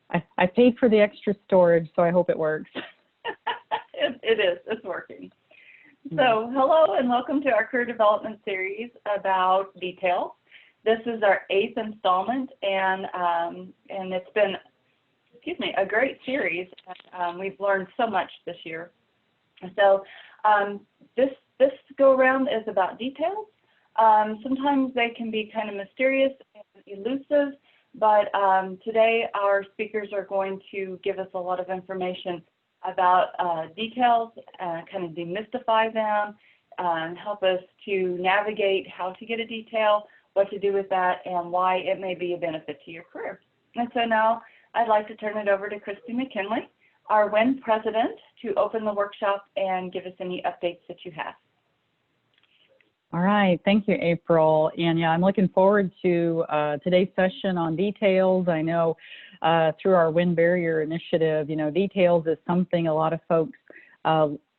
I paid for the extra storage, so I hope it works. It is. It's working. So hello and welcome to our career development series about details. This is our 8th installment, and it's been, a great series. We've learned so much this year. So this go around is about details. Sometimes they can be kind of mysterious and elusive, but today our speakers are going to give us a lot of information about details, kind of demystify them, help us to navigate how to get a detail, what to do with that, and why it may be a benefit to your career. And so now I'd like to turn it over to Christy McKinley, our WIN president, to open the workshop and give us any updates that you have. All right, thank you, April. And yeah, I'm looking forward to today's session on details. I know through our WIN Barrier initiative, details is something a lot of folks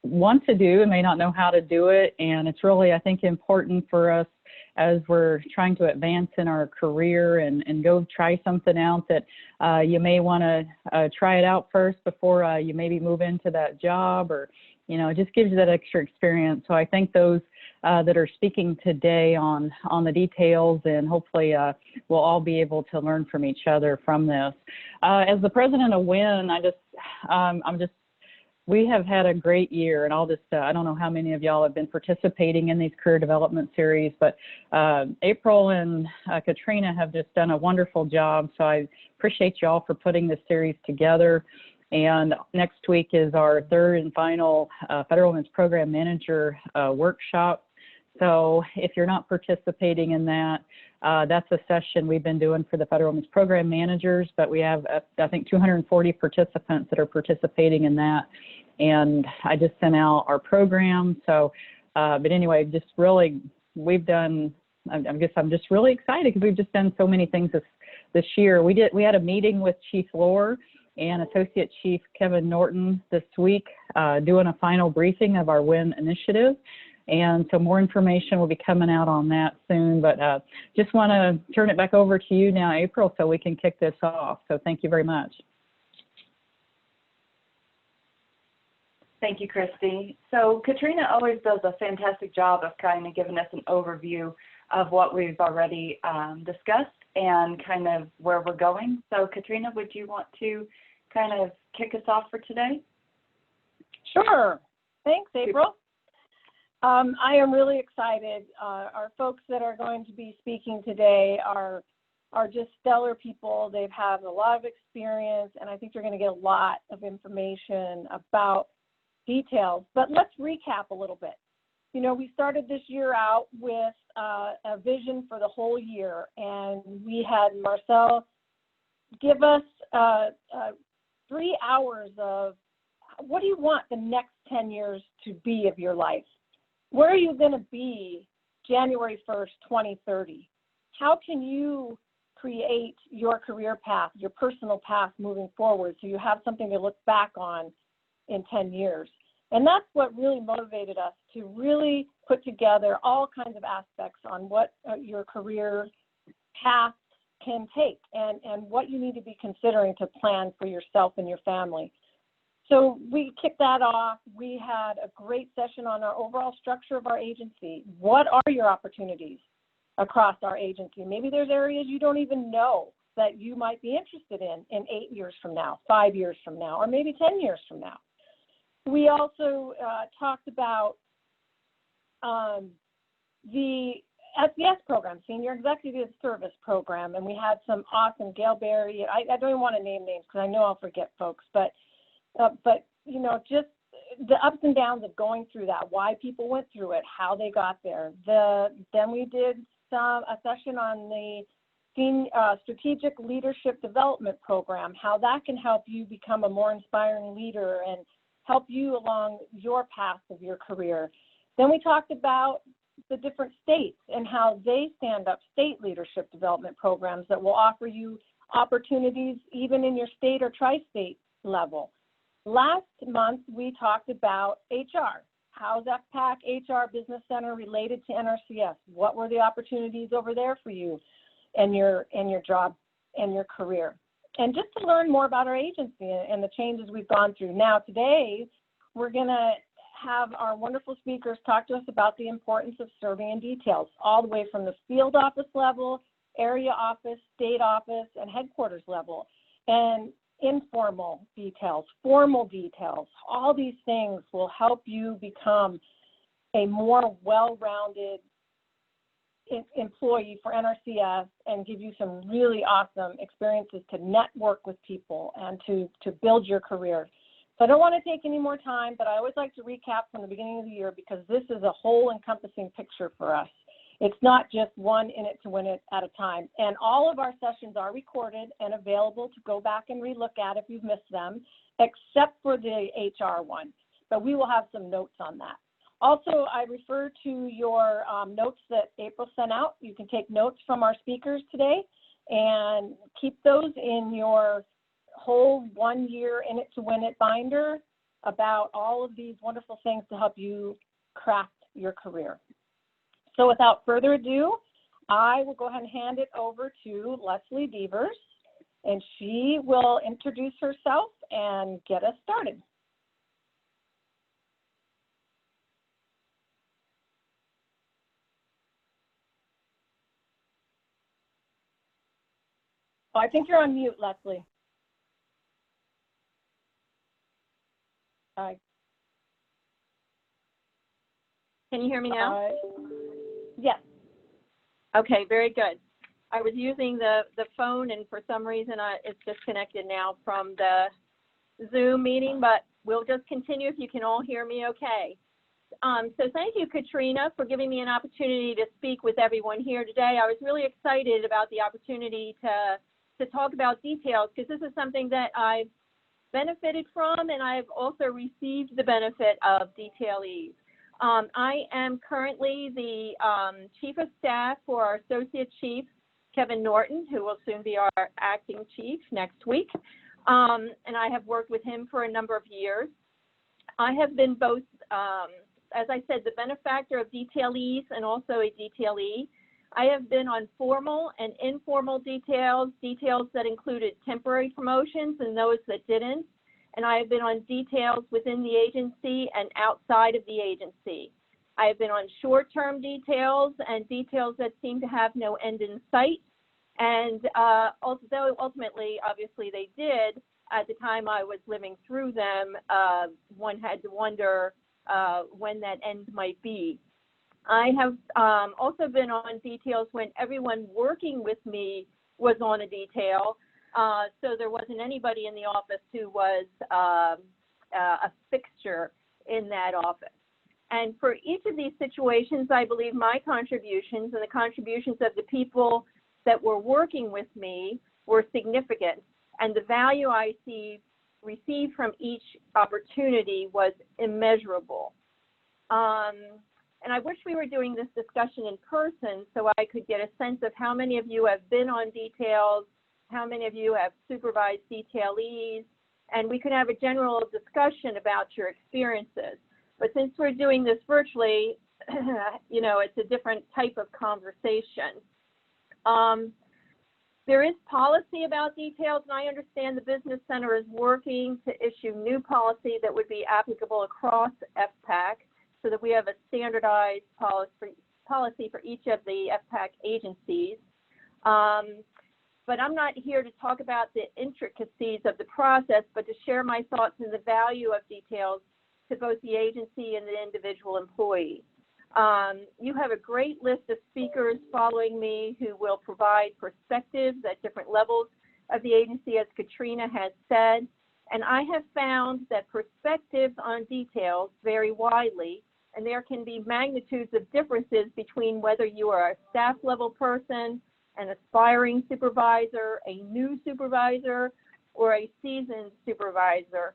want to do and may not know how to do it. And it's really, I think, important for us as we're trying to advance in our career and go try something out that you may want to try it out first before you maybe move into that job, or it just gives you that extra experience. So I think those that are speaking today on the details, and hopefully we'll all be able to learn from each other from this. As the president of WIN, we have had a great year, and I don't know how many of y'all have been participating in these career development series, but April and Katrina have just done a wonderful job, so I appreciate y'all for putting this series together. And next week is our 3rd and final Federal Women's Program Manager workshop. So if you're not participating in that, that's a session we've been doing for the Federal Women's Program Managers, but we have, I think, 240 participants that are participating in that. And I just sent out our program. So, but anyway, just really, I'm just really excited because we've just done so many things this year. We had a meeting with Chief Lohr and Associate Chief Kevin Norton this week, doing a final briefing of our WIN initiative. And so more information will be coming out on that soon, but just want to turn it back over to you now, April, so we can kick this off. So thank you very much. Thank you, Christy. So Katrina always does a fantastic job of kind of giving us an overview of what we've already discussed and kind of where we're going. So Katrina, would you want to kind of kick us off for today? Sure. Thanks, April. I am really excited. Our folks that are going to be speaking today are just stellar people. They've had a lot of experience, and I think you're going to get a lot of information about details. But let's recap a little bit. We started this year out with a vision for the whole year, and we had Marcel give us 3 hours of what do you want the next 10 years to be of your life? Where are you going to be January 1st, 2030? How can you create your career path, your personal path moving forward so you have something to look back on in 10 years? And that's what really motivated us to really put together all kinds of aspects on what your career path can take and what you need to be considering to plan for yourself and your family. So we kicked that off. We had a great session on our overall structure of our agency. What are your opportunities across our agency? Maybe there's areas you don't even know that you might be interested in 8 years from now, 5 years from now, or maybe 10 years from now. We also talked about the SES program, Senior Executive Service Program, and we had some awesome, Gail Berry. I don't even want to name names because I know I'll forget folks, but just the ups and downs of going through that, why people went through it, how they got there. Then we did a session on the Strategic Leadership Development Program, how that can help you become a more inspiring leader and help you along your path of your career. Then we talked about the different states and how they stand up state leadership development programs that will offer you opportunities even in your state or tri-state level. Last month, we talked about HR. How's FPAC HR Business Center related to NRCS? What were the opportunities over there for you and your job and your career? and just to learn more about our agency and the changes we've gone through. Now, today, we're going to have our wonderful speakers talk to us about the importance of serving in details, all the way from the field office level, area office, state office, and headquarters level, and informal details, formal details. All these things will help you become a more well-rounded employee for NRCS and give you some really awesome experiences to network with people and to build your career. So I don't want to take any more time, but I always like to recap from the beginning of the year because this is a whole encompassing picture for us. It's not just one in it to win it at a time. And all of our sessions are recorded and available to go back and relook at if you've missed them, except for the HR one. But we will have some notes on that. Also, I refer to your notes that April sent out. You can take notes from our speakers today and keep those in your whole 1 year in it to win it binder about all of these wonderful things to help you craft your career. So without further ado, I will go ahead and hand it over to Leslie Devers, and she will introduce herself and get us started. Oh, I think you're on mute, Leslie. Can you hear me now? Yes. Okay, very good. I was using the phone, and for some reason it's disconnected now from the Zoom meeting, but we'll just continue if you can all hear me okay. So thank you, Katrina, for giving me an opportunity to speak with everyone here today. I was really excited about the opportunity to talk about details because this is something that I've benefited from, and I've also received the benefit of detailees. I am currently the Chief of Staff for our Associate Chief, Kevin Norton, who will soon be our Acting Chief next week, and I have worked with him for a number of years. I have been both, as I said, the benefactor of detailees and also a detailee. I have been on formal and informal details that included temporary promotions and those that didn't. And I have been on details within the agency and outside of the agency. I have been on short-term details and details that seem to have no end in sight. And although ultimately, obviously they did, at the time I was living through them, one had to wonder when that end might be. I have also been on details when everyone working with me was on a detail, so there wasn't anybody in the office who was a fixture in that office. And for each of these situations, I believe my contributions and the contributions of the people that were working with me were significant, and the value I received from each opportunity was immeasurable. And I wish we were doing this discussion in person so I could get a sense of how many of you have been on details, how many of you have supervised detailees, and we could have a general discussion about your experiences. But since we're doing this virtually, you know, it's a different type of conversation. There is policy about details, and I understand the Business Center is working to issue new policy that would be applicable across FPAC, so that we have a standardized policy for each of the FPAC agencies. But I'm not here to talk about the intricacies of the process, but to share my thoughts on the value of details to both the agency and the individual employee. You have a great list of speakers following me who will provide perspectives at different levels of the agency, as Katrina has said. And I have found that perspectives on details vary widely, and there can be magnitudes of differences between whether you are a staff level person, an aspiring supervisor, a new supervisor, or a seasoned supervisor.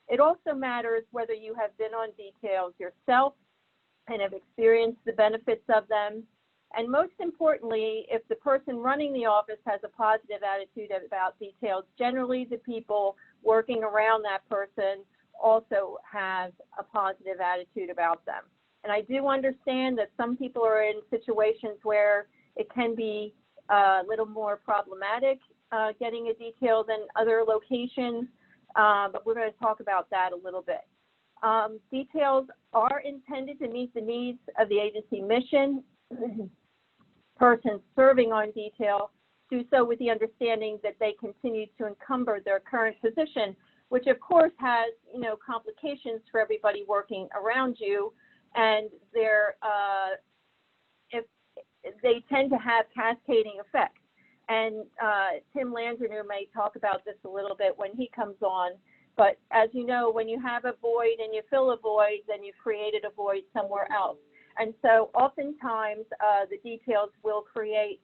It also matters whether you have been on details yourself and have experienced the benefits of them. And most importantly, if the person running the office has a positive attitude about details, generally the people working around that person also have a positive attitude about them. And I do understand that some people are in situations where it can be a little more problematic getting a detail than other locations, but we're going to talk about that a little bit. Details are intended to meet the needs of the agency mission. Persons serving on detail do so with the understanding that they continue to encumber their current position, which of course has, complications for everybody working around you, and if they tend to have cascading effects. And Tim Landreneau may talk about this a little bit when he comes on. But as you know, when you have a void and you fill a void, then you've created a void somewhere else. And so oftentimes the details will create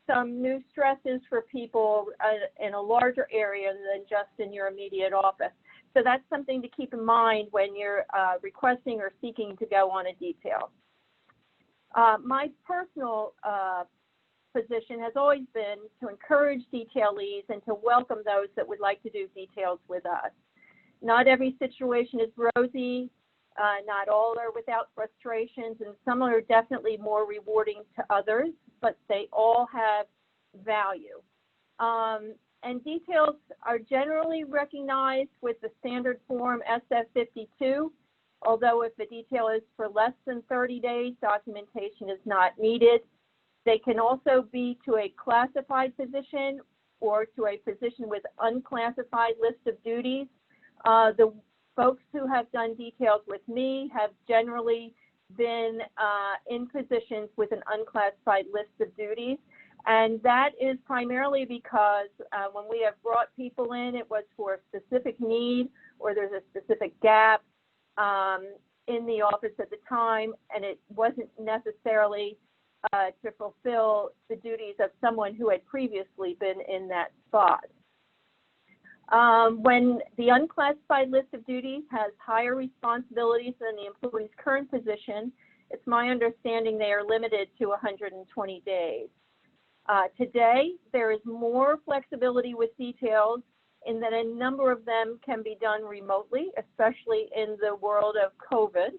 some new stresses for people in a larger area than just in your immediate office. So that's something to keep in mind when you're requesting or seeking to go on a detail. My personal position has always been to encourage detailees and to welcome those that would like to do details with us. Not every situation is rosy, not all are without frustrations, and some are definitely more rewarding to others, but they all have value. And details are generally recognized with the standard form SF52, although if the detail is for less than 30 days, documentation is not needed. They can also be to a classified position or to a position with unclassified list of duties. The folks who have done details with me have generally been in positions with an unclassified list of duties. And that is primarily because when we have brought people in, it was for a specific need or there's a specific gap in the office at the time, and it wasn't necessarily to fulfill the duties of someone who had previously been in that spot. When the unclassified list of duties has higher responsibilities than the employee's current position, it's my understanding they are limited to 120 days. Today, there is more flexibility with details in that a number of them can be done remotely, especially in the world of COVID.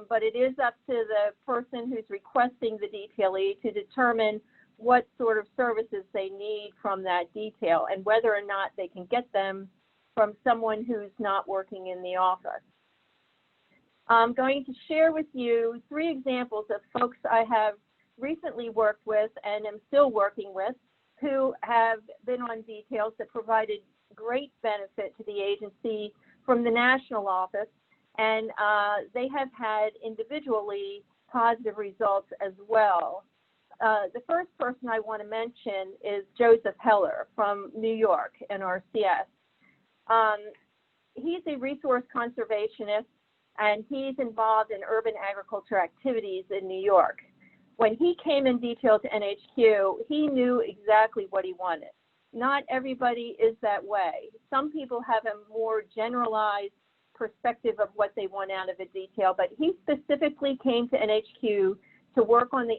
But it is up to the person who's requesting the detailee to determine what sort of services they need from that detail and whether or not they can get them from someone who's not working in the office. I'm going to share with you 3 examples of folks I have recently worked with and am still working with who have been on details that provided great benefit to the agency from the national office, and they have had individually positive results as well. The first person I want to mention is Joseph Heller from New York, NRCS. He's a resource conservationist, and he's involved in urban agriculture activities in New York. When he came in detail to NHQ, he knew exactly what he wanted. Not everybody is that way. Some people have a more generalized perspective of what they want out of a detail, but he specifically came to NHQ to work on the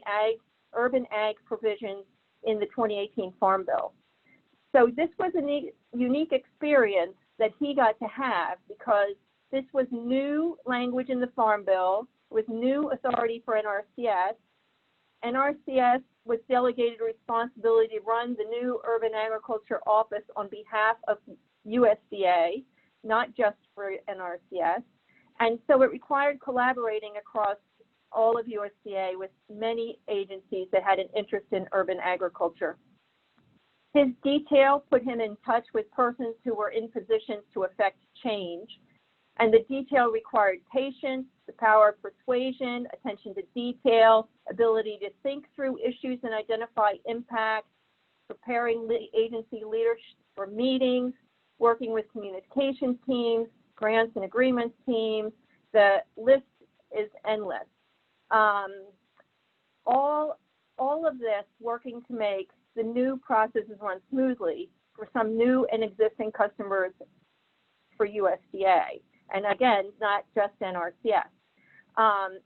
urban ag provisions in the 2018 Farm Bill. So this was a unique experience that he got to have because this was new language in the Farm Bill with new authority for NRCS. NRCS was delegated responsibility to run the new Urban Agriculture Office on behalf of USDA, not just for NRCS. And so it required collaborating across all of USDA with many agencies that had an interest in urban agriculture. His detail put him in touch with persons who were in positions to affect change. And the detail required patience, the power of persuasion, attention to detail, ability to think through issues and identify impact, preparing the agency leaders for meetings, working with communications teams, grants and agreements teams. The list is endless. All of this working to make the new processes run smoothly for some new and existing customers for USDA. And again, not just NRCS.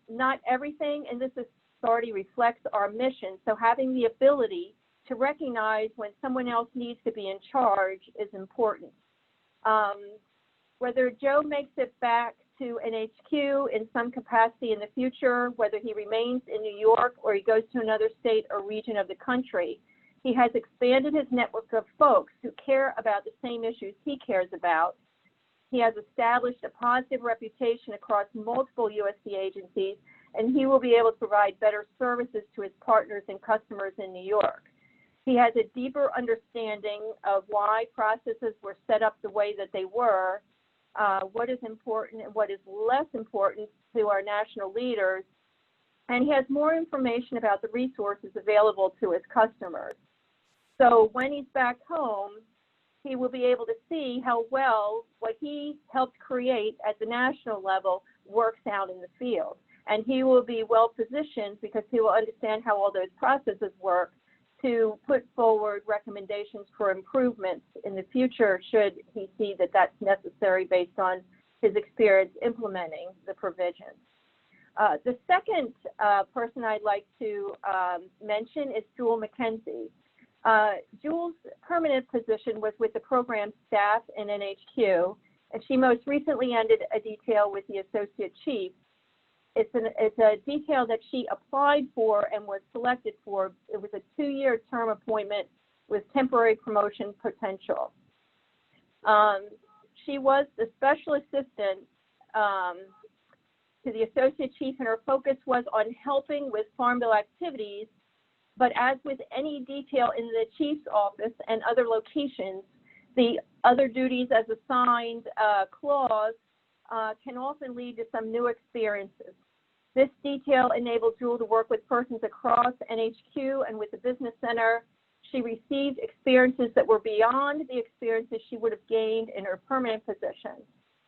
Not everything in this authority reflects our mission, so having the ability to recognize when someone else needs to be in charge is important. Whether Joe makes it back to NHQ in some capacity in the future, whether he remains in New York or he goes to another state or region of the country, He has expanded his network of folks who care about the same issues he cares about. He has established a positive reputation across multiple USD agencies, and he will be able to provide better services to his partners and customers in New York. He has a deeper understanding of why processes were set up the way that they were, what is important and what is less important to our national leaders, and he has more information about the resources available to his customers. So when he's back home, he will be able to see how well what he helped create at the national level works out in the field. And he will be well positioned because he will understand how all those processes work to put forward recommendations for improvements in the future should he see that that's necessary based on his experience implementing the provisions. The second person I'd like to mention is Jewel McKenzie. Jewel's permanent position was with the program staff in NHQ, and she most recently ended a detail with the associate chief. It's a detail that she applied for and was selected for. It was a 2-year term appointment with temporary promotion potential. She was the special assistant to the associate chief, and her focus was on helping with Farm Bill activities. But as with any detail in the chief's office and other locations, the other duties as assigned clause can often lead to some new experiences. This detail enabled Jewel to work with persons across NHQ and with the business center. She received experiences that were beyond the experiences she would have gained in her permanent position.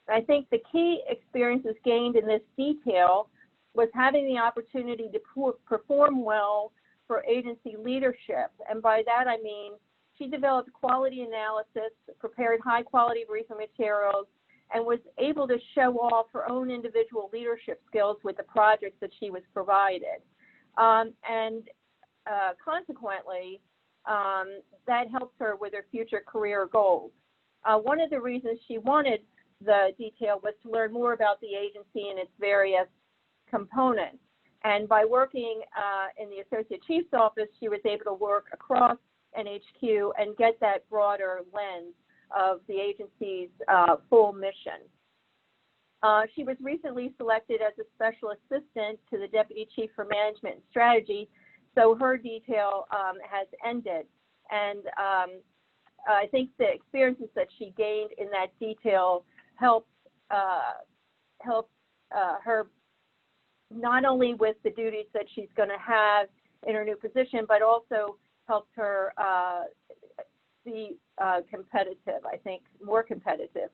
I think the key experiences gained in this detail was having the opportunity to perform well for agency leadership. And by that I mean she developed quality analysis, prepared high quality briefing materials, and was able to show off her own individual leadership skills with the projects that she was provided. Consequently, that helped her with her future career goals. One of the reasons she wanted the detail was to learn more about the agency and its various components. And by working in the associate chief's office, she was able to work across NHQ and get that broader lens of the agency's full mission. She was recently selected as a special assistant to the deputy chief for management and strategy, so her detail has ended. And I think the experiences that she gained in that detail helped her not only with the duties that she's going to have in her new position, but also helped her be competitive, I think, more competitive.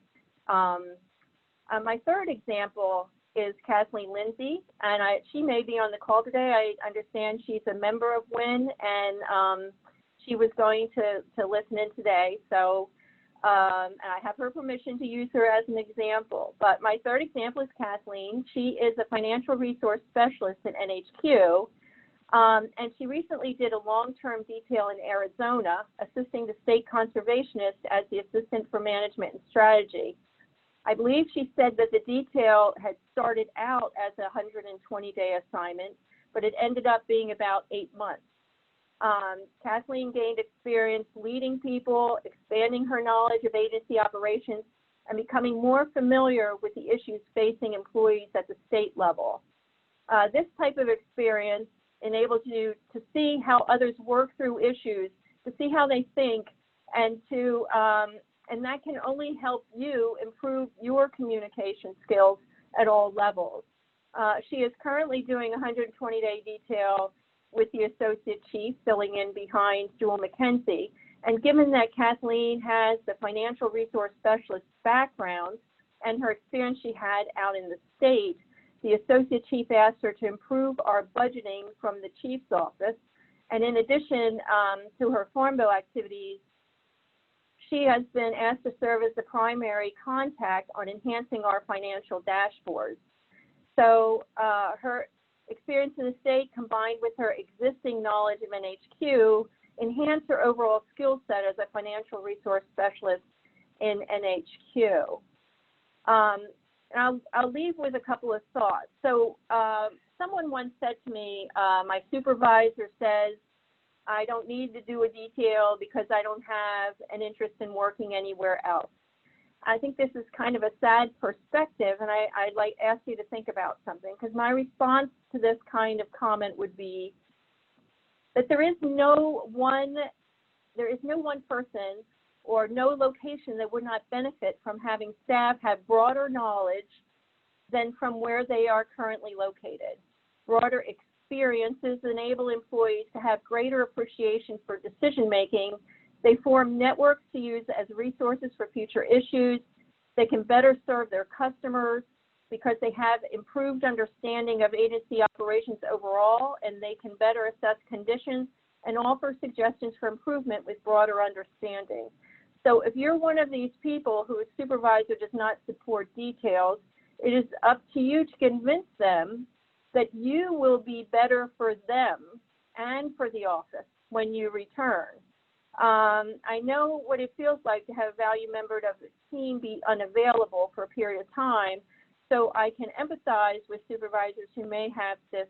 My third example is Kathleen Lindsay, and she may be on the call today. I understand she's a member of WIN, and she was going to listen in today. So and I have her permission to use her as an example. But my third example is Kathleen. She is a financial resource specialist at NHQ, and she recently did a long-term detail in Arizona, assisting the state conservationist as the assistant for management and strategy. I believe she said that the detail had started out as a 120-day assignment, but it ended up being about 8 months. Kathleen gained experience leading people, expanding her knowledge of agency operations, and becoming more familiar with the issues facing employees at the state level. This type of experience enables you to see how others work through issues, to see how they think, and that can only help you improve your communication skills at all levels. She is currently doing a 120-day detail with the associate chief, filling in behind Jewel McKenzie. And given that Kathleen has the financial resource specialist background and her experience she had out in the state, the associate chief asked her to improve our budgeting from the chief's office. And in addition to her Farm Bill activities, she has been asked to serve as the primary contact on enhancing our financial dashboards. So her experience in the state combined with her existing knowledge of NHQ enhance her overall skill set as a financial resource specialist in NHQ. And I'll leave with a couple of thoughts. So someone once said to me, my supervisor says I don't need to do a detail because I don't have an interest in working anywhere else. I think this is kind of a sad perspective, and I'd like to ask you to think about something, because my response to this kind of comment would be that there is no one person or no location that would not benefit from having staff have broader knowledge than from where they are currently located. Broader experiences enable employees to have greater appreciation for decision making. They form networks to use as resources for future issues. They can better serve their customers because they have improved understanding of agency operations overall, and they can better assess conditions and offer suggestions for improvement with broader understanding. So if you're one of these people whose supervisor does not support details, it is up to you to convince them that you will be better for them and for the office when you return. I know what it feels like to have a value member of the team be unavailable for a period of time, so I can empathize with supervisors who may have this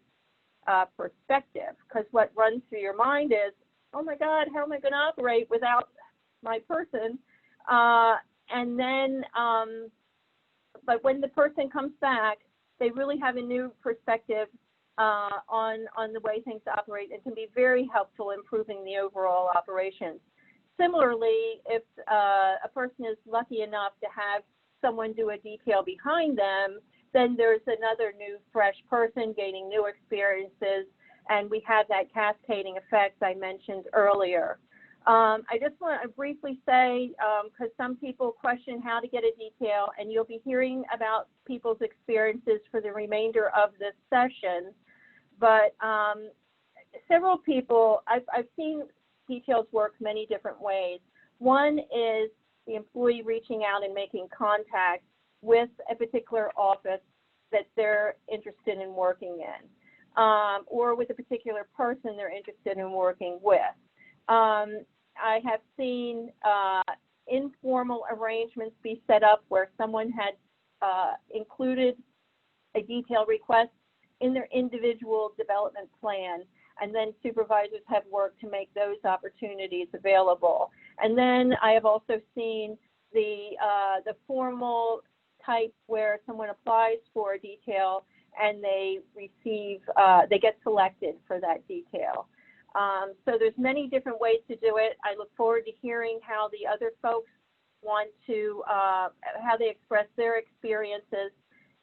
perspective, because what runs through your mind is, oh my God, how am I going to operate without my person? And then, but when the person comes back, they really have a new perspective on the way things operate, and can be very helpful in improving the overall operations. Similarly, if a person is lucky enough to have someone do a detail behind them, then there's another new, fresh person gaining new experiences, and we have that cascading effect I mentioned earlier. I just want to briefly say, because some people question how to get a detail, and you'll be hearing about people's experiences for the remainder of this session, but several people, I've seen details work many different ways. One is the employee reaching out and making contact with a particular office that they're interested in working in, or with a particular person they're interested in working with. I have seen informal arrangements be set up where someone had included a detailed request in their individual development plan, and then supervisors have worked to make those opportunities available. And then I have also seen the formal type where someone applies for a detail and they receive, they get selected for that detail. So there's many different ways to do it. I look forward to hearing how the other folks want to, how they express their experiences,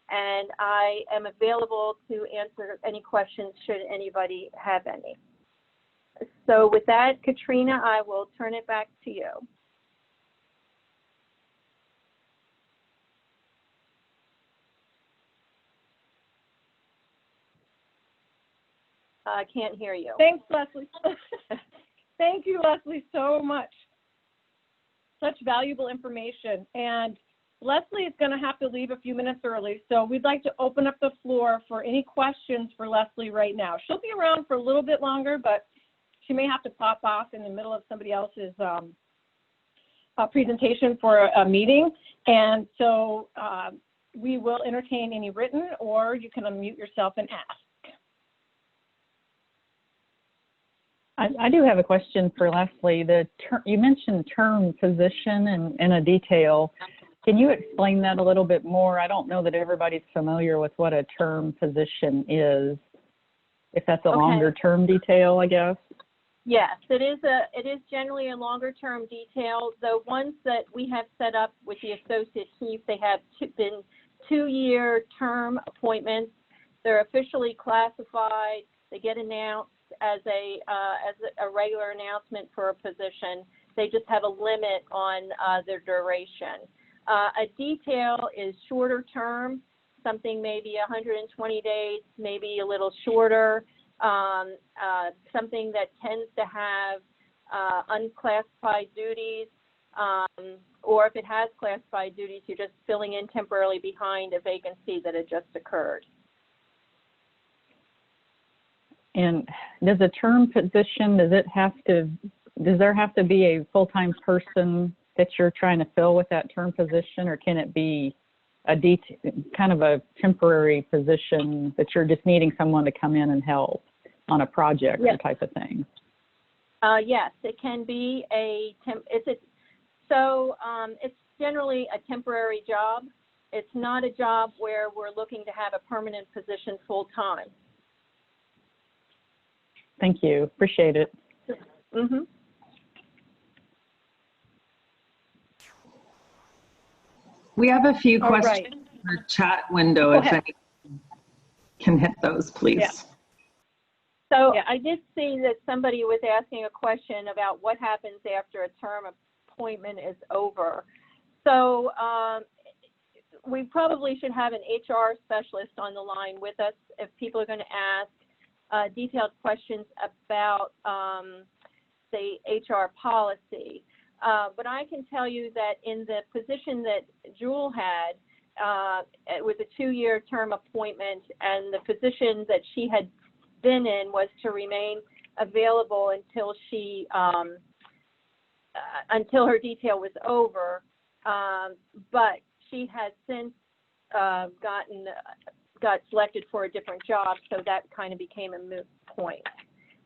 and I am available to answer any questions should anybody have any. So with that, Katrina, I will turn it back to you. I can't hear you. Thanks, Leslie. Thank you, Leslie, so much. Such valuable information. And Leslie is going to have to leave a few minutes early, so we'd like to open up the floor for any questions for Leslie right now. She'll be around for a little bit longer, but she may have to pop off in the middle of somebody else's presentation for a meeting. And so we will entertain any written, or you can unmute yourself and ask. I do have a question for Leslie. You mentioned term position and a detail. Can you explain that a little bit more? I don't know that everybody's familiar with what a term position is, if that's a longer term detail, I guess. Yes, it is generally a longer term detail. The ones that we have set up with the associate chief, they have been 2-year term appointments. They're officially classified. They get announced as a regular announcement for a position. They just have a limit on their duration. A detail is shorter term, something maybe 120 days, maybe a little shorter, something that tends to have unclassified duties, or if it has classified duties, you're just filling in temporarily behind a vacancy that had just occurred. And does a term position, does there have to be a full-time person that you're trying to fill with that term position, or can it be kind of a temporary position that you're just needing someone to come in and help on a project type of thing? Yes, it can be it's generally a temporary job. It's not a job where we're looking to have a permanent position full time. Thank you. Appreciate it. Mm-hmm. We have a few All questions right. in the chat window, Go if ahead. any can hit those, please. Yeah. So Yeah. I did see that somebody was asking a question about what happens after a term appointment is over. So we probably should have an HR specialist on the line with us if people are going to ask detailed questions about the HR policy. But I can tell you that in the position that Jewel had, it was a 2-year term appointment, and the position that she had been in was to remain available until she until her detail was over. But she has since got selected for a different job, so that kind of became a moot point.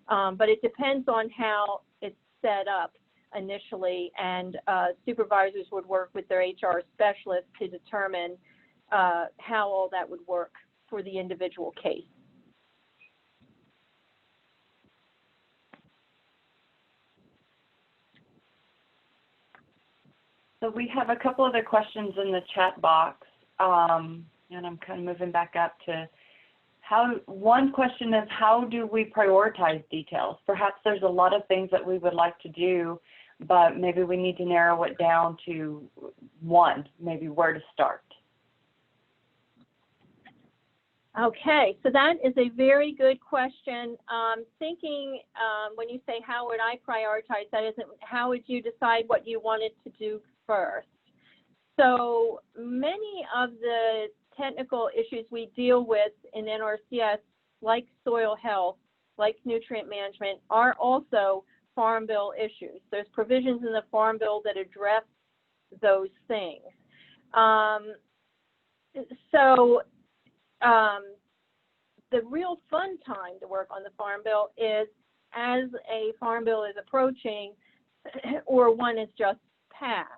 But it depends on how it's set up initially, and supervisors would work with their HR specialist to determine how all that would work for the individual case. So we have a couple other questions in the chat box, and I'm kind of moving back up to one question is, how do we prioritize details? Perhaps there's a lot of things that we would like to do, but maybe we need to narrow it down to one, maybe where to start. Okay, so that is a very good question. Thinking when you say how would I prioritize, that isn't how would you decide what you wanted to do first. So many of the technical issues we deal with in NRCS, like soil health, like nutrient management, are also Farm Bill issues. There's provisions in the Farm Bill that address those things. The real fun time to work on the Farm Bill is as a Farm Bill is approaching or one is just passed,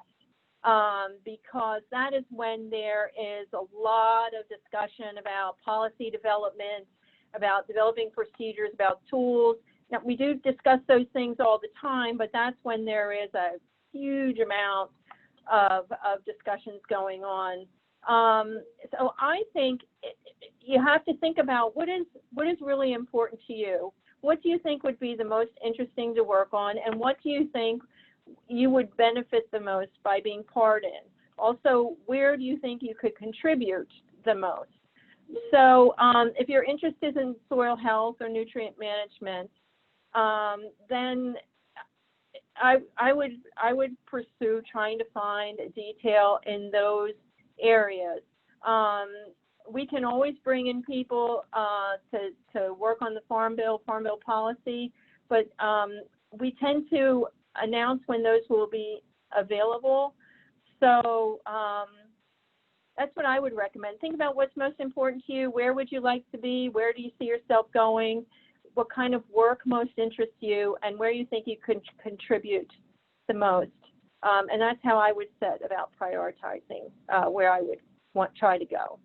because that is when there is a lot of discussion about policy development, about developing procedures, about tools. Now, we do discuss those things all the time, but that's when there is a huge amount of discussions going on. So I think you have to think about what is really important to you. What do you think would be the most interesting to work on, and what do you think you would benefit the most by being part in? Also, where do you think you could contribute the most? So if you're interested in soil health or nutrient management, then I would pursue trying to find detail in those areas. We can always bring in people to work on the Farm Bill policy, but we tend to announce when those will be available. So that's what I would recommend. Think about what's most important to you. Where would you like to be? Where do you see yourself going? What kind of work most interests you, and where you think you could contribute the most. And that's how I would set about prioritizing where I would try to go.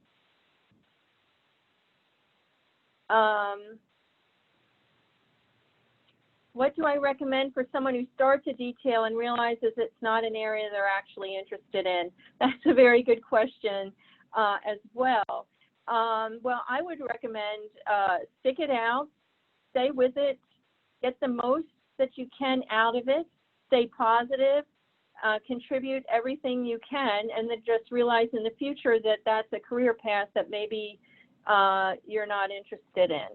What do I recommend for someone who starts a detail and realizes it's not an area they're actually interested in? That's a very good question as well. Well, I would recommend stick it out, stay with it, get the most that you can out of it, stay positive, contribute everything you can, and then just realize in the future that that's a career path that maybe you're not interested in.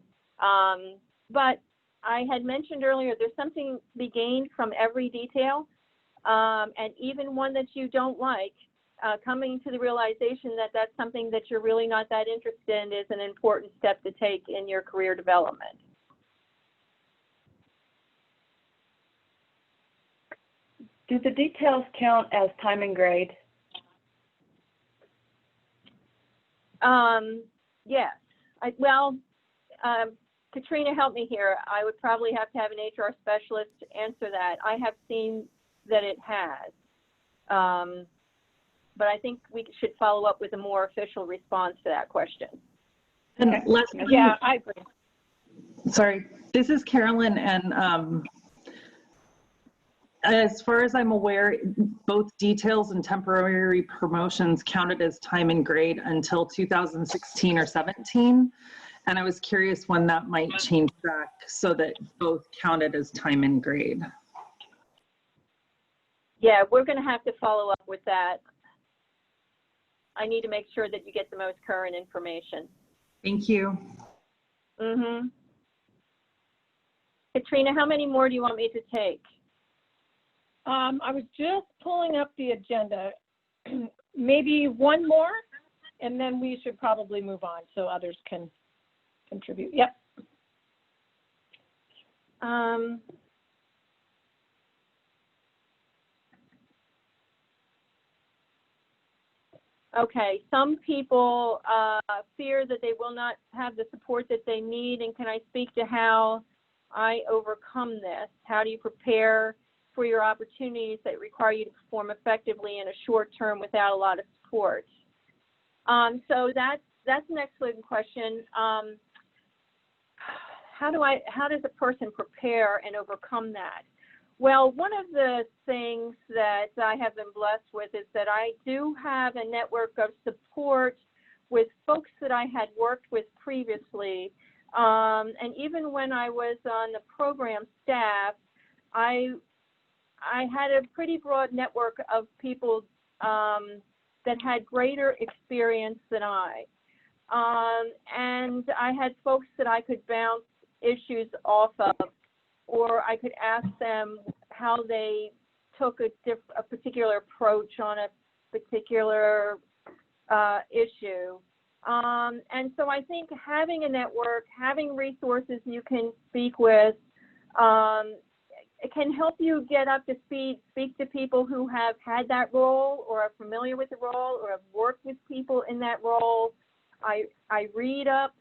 But I had mentioned earlier, there's something to be gained from every detail, and even one that you don't like, coming to the realization that that's something that you're really not that interested in is an important step to take in your career development. Do the details count as time and grade? Yes. Katrina, help me here. I would probably have to have an HR specialist answer that. I have seen that it has. But I think we should follow up with a more official response to that question. And Okay. Leslie, Yeah, I agree. sorry, this is Carolyn, and as far as I'm aware, both details and temporary promotions counted as time and grade until 2016 or 17. And I was curious when that might change back so that both counted as time and grade. Yeah, we're going to have to follow up with that. I need to make sure that you get the most current information. Thank you. Mm-hmm. Katrina, how many more do you want me to take? I was just pulling up the agenda. Maybe one more, and then we should probably move on so others can contribute. Yep. Okay, some people fear that they will not have the support that they need, and can I speak to how I overcome this? How do you prepare for your opportunities that require you to perform effectively in a short term without a lot of support? So that's an excellent question. How does a person prepare and overcome that? Well, one of the things that I have been blessed with is that I do have a network of support with folks that I had worked with previously. And even when I was on the program staff, I had a pretty broad network of people that had greater experience than I. And I had folks that I could bounce issues off of, or I could ask them how they took a particular approach on a particular issue. And so I think having a network, having resources you can speak with, it can help you get up to speed, speak to people who have had that role or are familiar with the role or have worked with people in that role. I read up,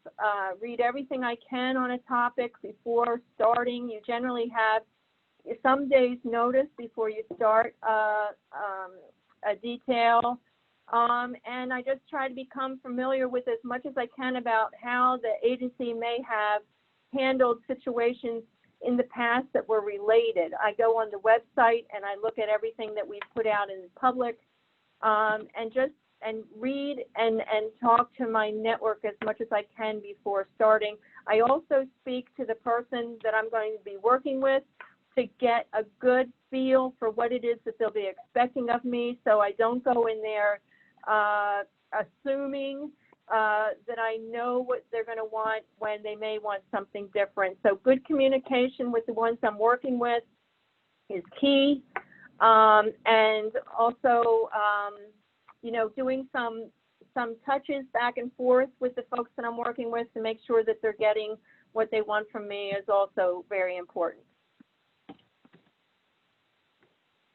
read everything I can on a topic before starting. You generally have some days notice before you start a detail. And I just try to become familiar with as much as I can about how the agency may have handled situations in the past that were related. I go on the website and I look at everything that we've put out in public, and read and talk to my network as much as I can before starting. I also speak to the person that I'm going to be working with to get a good feel for what it is that they'll be expecting of me, so I don't go in there assuming that I know what they're going to want when they may want something different. So good communication with the ones I'm working with is key. And also, doing some touches back and forth with the folks that I'm working with to make sure that they're getting what they want from me is also very important.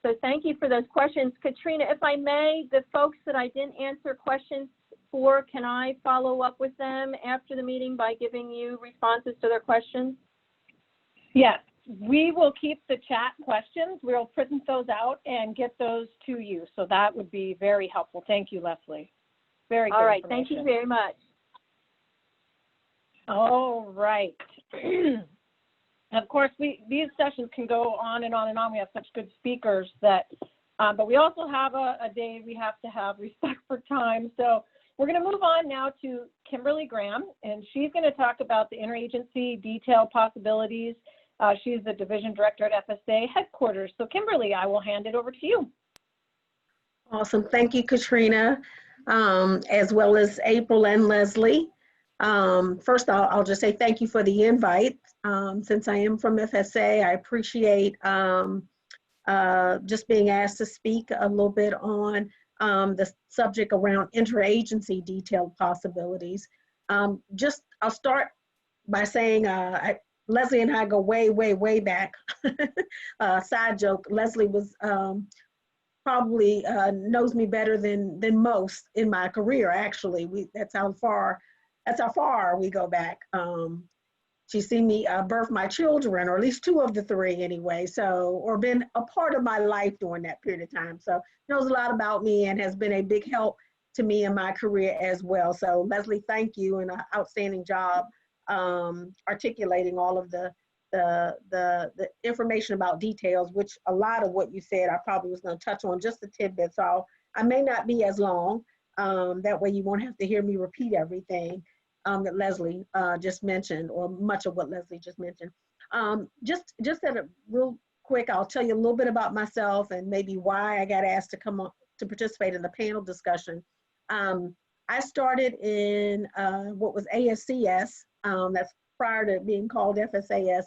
So thank you for those questions. Katrina, if I may, the folks that I didn't answer questions for, can I follow up with them after the meeting by giving you responses to their questions? Yes, we will keep the chat questions. We'll print those out and get those to you. So that would be very helpful. Thank you, Leslie. Very good. All right, thank you very much. All right. Of course, these sessions can go on and on and on. We have such good speakers that, but we also have a day we have to have respect for time. So we're going to move on now to Kimberly Graham, and she's going to talk about the interagency detail possibilities. She's the division director at FSA headquarters. So Kimberly, I will hand it over to you. Awesome. Thank you, Katrina, as well as April and Leslie. First, I'll just say thank you for the invite. Since I am from FSA, I appreciate just being asked to speak a little bit on the subject around interagency detailed possibilities. I'll start by saying Leslie and I go way, way, way back. Side joke, Leslie was probably knows me better than most in my career, actually. That's how far we go back. she's seen me birth my children, or at least two of the three anyway. So, or been a part of my life during that period of time. So knows a lot about me and has been a big help to me in my career as well. So Leslie, thank you, and an outstanding job articulating all of the information about details, which a lot of what you said, I probably was going to touch on just a tidbit. So I may not be as long. That way you won't have to hear me repeat everything that Leslie just mentioned, or much of what Leslie just mentioned. Just at a real quick, I'll tell you a little bit about myself and maybe why I got asked to come on to participate in the panel discussion. I started in what was ASCS, that's prior to being called FSAS,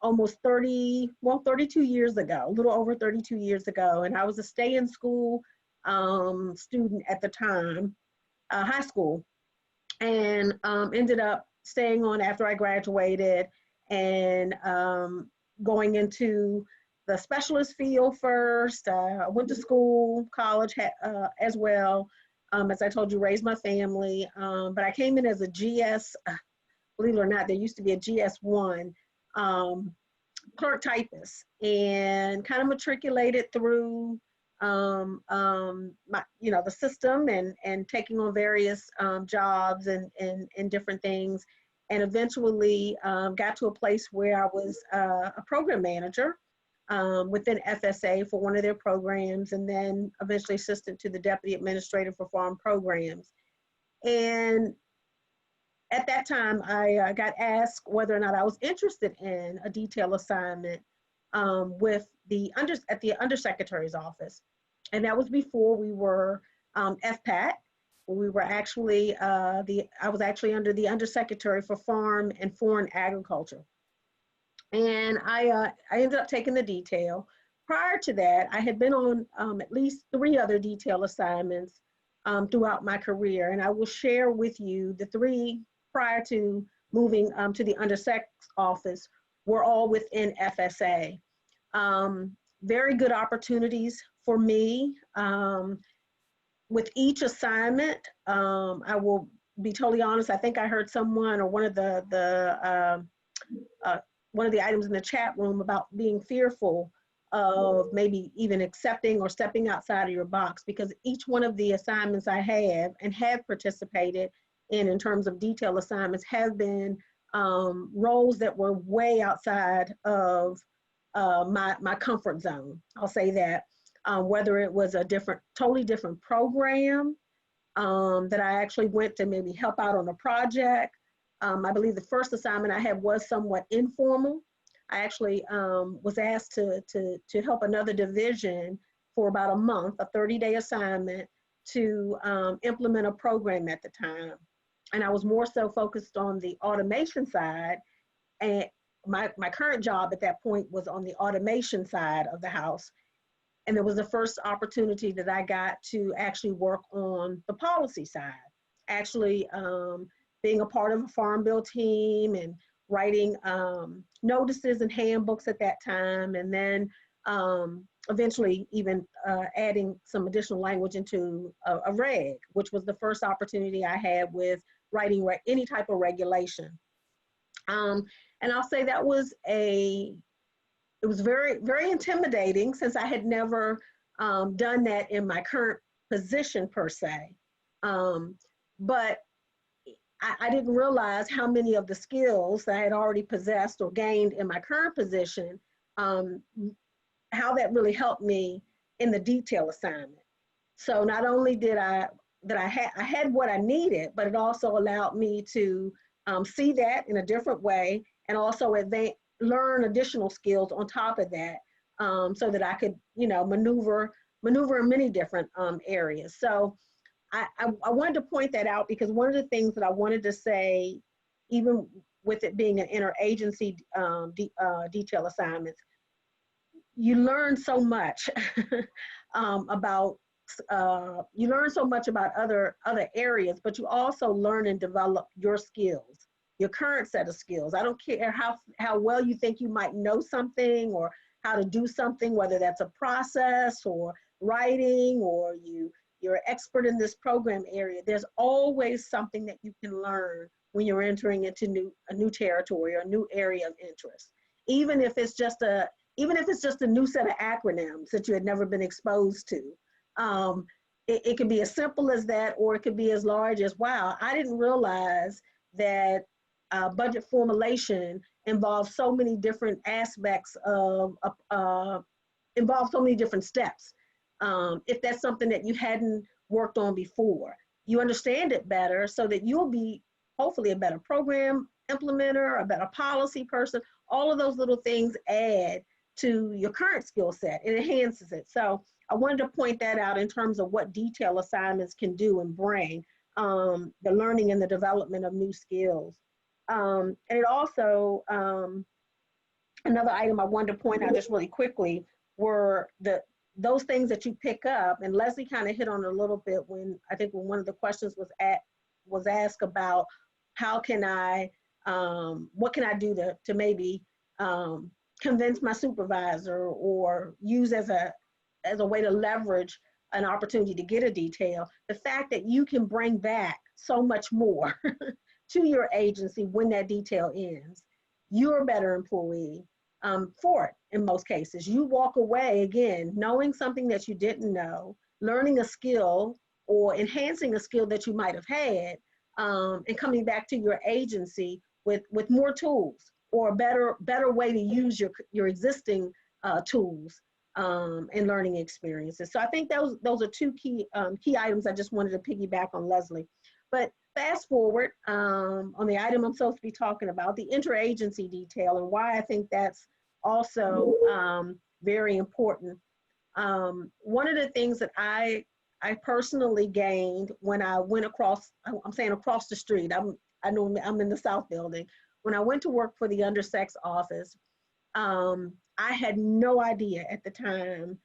almost 32 years ago, a little over 32 years ago. And I was a stay-in-school student at the time, high school, and ended up staying on after I graduated and going into the specialist field first. I went to school, college as well. As I told you, raised my family. But I came in as a GS, believe it or not, there used to be a GS1 clerk typist, and kind of matriculated through the system and taking on various jobs and different things, and eventually got to a place where I was a program manager within FSA for one of their programs, and then eventually assistant to the deputy administrator for farm programs. And at that time, I got asked whether or not I was interested in a detail assignment with at the undersecretary's office. And that was before we were FPAT. We were actually, I was actually under the undersecretary for farm and foreign agriculture. And I ended up taking the detail. Prior to that, I had been on at least 3 other detail assignments throughout my career. And I will share with you the 3 prior to moving to the undersec's office were all within FSA. Very good opportunities for me. With each assignment, I will be totally honest, I think I heard someone or one of the items in the chat room about being fearful of maybe even accepting or stepping outside of your box, because each one of the assignments I have and have participated in terms of detail assignments have been roles that were way outside of my comfort zone. I'll say that. Whether it was a totally different program that I actually went to maybe help out on a project. I believe the first assignment I had was somewhat informal. I actually was asked to help another division for about a month, a 30-day assignment to implement a program at the time. And I was more so focused on the automation side. And my current job at that point was on the automation side of the house. And it was the first opportunity that I got to actually work on the policy side, actually being a part of a farm bill team and writing notices and handbooks at that time. And then eventually even adding some additional language into a reg, which was the first opportunity I had with writing any type of regulation. And I'll say that was it was very, very intimidating, since I had never done that in my current position per se. But I didn't realize how many of the skills that I had already possessed or gained in my current position, how that really helped me in the detail assignment. So not only did I had what I needed, but it also allowed me to see that in a different way, and also learn additional skills on top of that, so that I could, maneuver in many different areas. So I wanted to point that out, because one of the things that I wanted to say, even with it being an interagency detail assignments, you learn so much about other areas, but you also learn and develop your skills, your current set of skills. I don't care how well you think you might know something or how to do something, whether that's a process or writing, or you're expert in this program area, there's always something that you can learn when you're entering into a new territory or a new area of interest. Even if it's just a new set of acronyms that you had never been exposed to. It could be as simple as that, or it could be as large as, wow, I didn't realize that budget formulation involves so many different aspects of, involves so many different steps. If that's something that you hadn't worked on before, you understand it better so that you'll be hopefully a better program implementer, a better policy person. All of those little things add to your current skill set. It enhances it. So I wanted to point that out in terms of what detail assignments can do and bring, the learning and the development of new skills. And it also, another item I wanted to point out just really quickly were those things that you pick up, and Leslie kind of hit on it a little bit when one of the questions was asked about how can I, what can I do to maybe convince my supervisor or use as a way to leverage an opportunity to get a detail. The fact that you can bring back so much more to your agency when that detail ends, you're a better employee for it in most cases. You walk away, again, knowing something that you didn't know, learning a skill or enhancing a skill that you might have had, and coming back to your agency with more tools or a better way to use your existing tools and learning experiences. So I think those are two key items I just wanted to piggyback on Leslie. But fast forward on the item I'm supposed to be talking about, the interagency detail, and why I think that's also very important. One of the things that I personally gained when I went across the street, I know I'm in the South Building. When I went to work for the undersexed office, I had no idea at the time.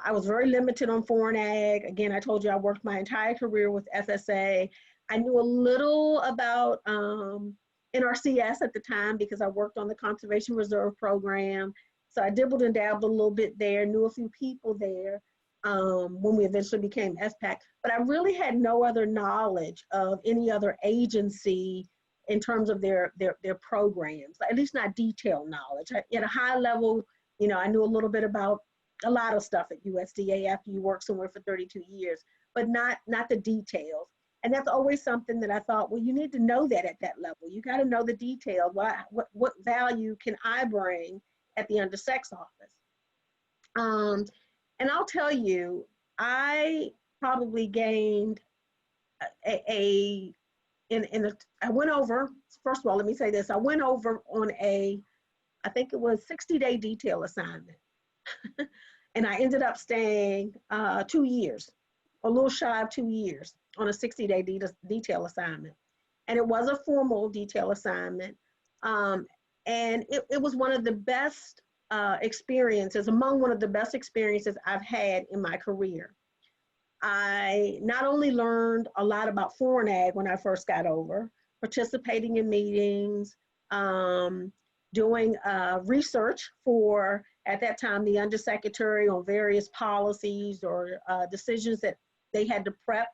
I was very limited on foreign ag. Again, I told you I worked my entire career with FSA. I knew a little about NRCS at the time because I worked on the Conservation Reserve Program. So I dibbled and dabbled a little bit there, knew a few people there when we eventually became FPAC. But I really had no other knowledge of any other agency in terms of their programs, at least not detailed knowledge. At a high level, I knew a little bit about a lot of stuff at USDA after you work somewhere for 32 years, but not the details. And that's always something that I thought, well, you need to know that at that level. You got to know the details. What value can I bring at the undersexed office? And I'll tell you, I probably gained I went over, first of all, let me say this. I went over on I think it was 60-day detail assignment. And I ended up staying 2 years, a little shy of 2 years on a 60-day detail assignment. And it was a formal detail assignment. And it was one of the best experiences, among one of the best experiences I've had in my career. I not only learned a lot about foreign ag when I first got over, participating in meetings, doing research for, at that time, the undersecretary on various policies or decisions that they had to prep,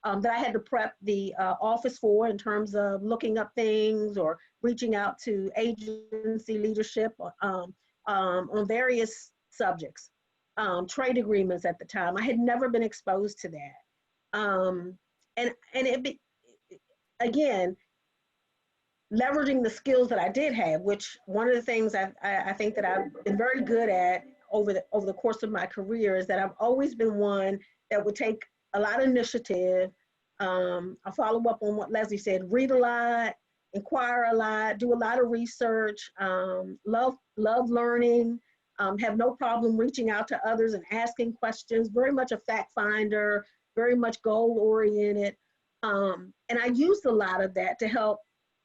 that I had to prep the office for in terms of looking up things or reaching out to agency leadership on various subjects. Trade agreements at the time. I had never been exposed to that. And again, leveraging the skills that I did have, which one of the things I think that I've been very good at over the course of my career is that I've always been one that would take a lot of initiative. I'll follow up on what Leslie said, read a lot, inquire a lot, do a lot of research, love learning, have no problem reaching out to others and asking questions, very much a fact finder, very much goal oriented. And I used a lot of that to help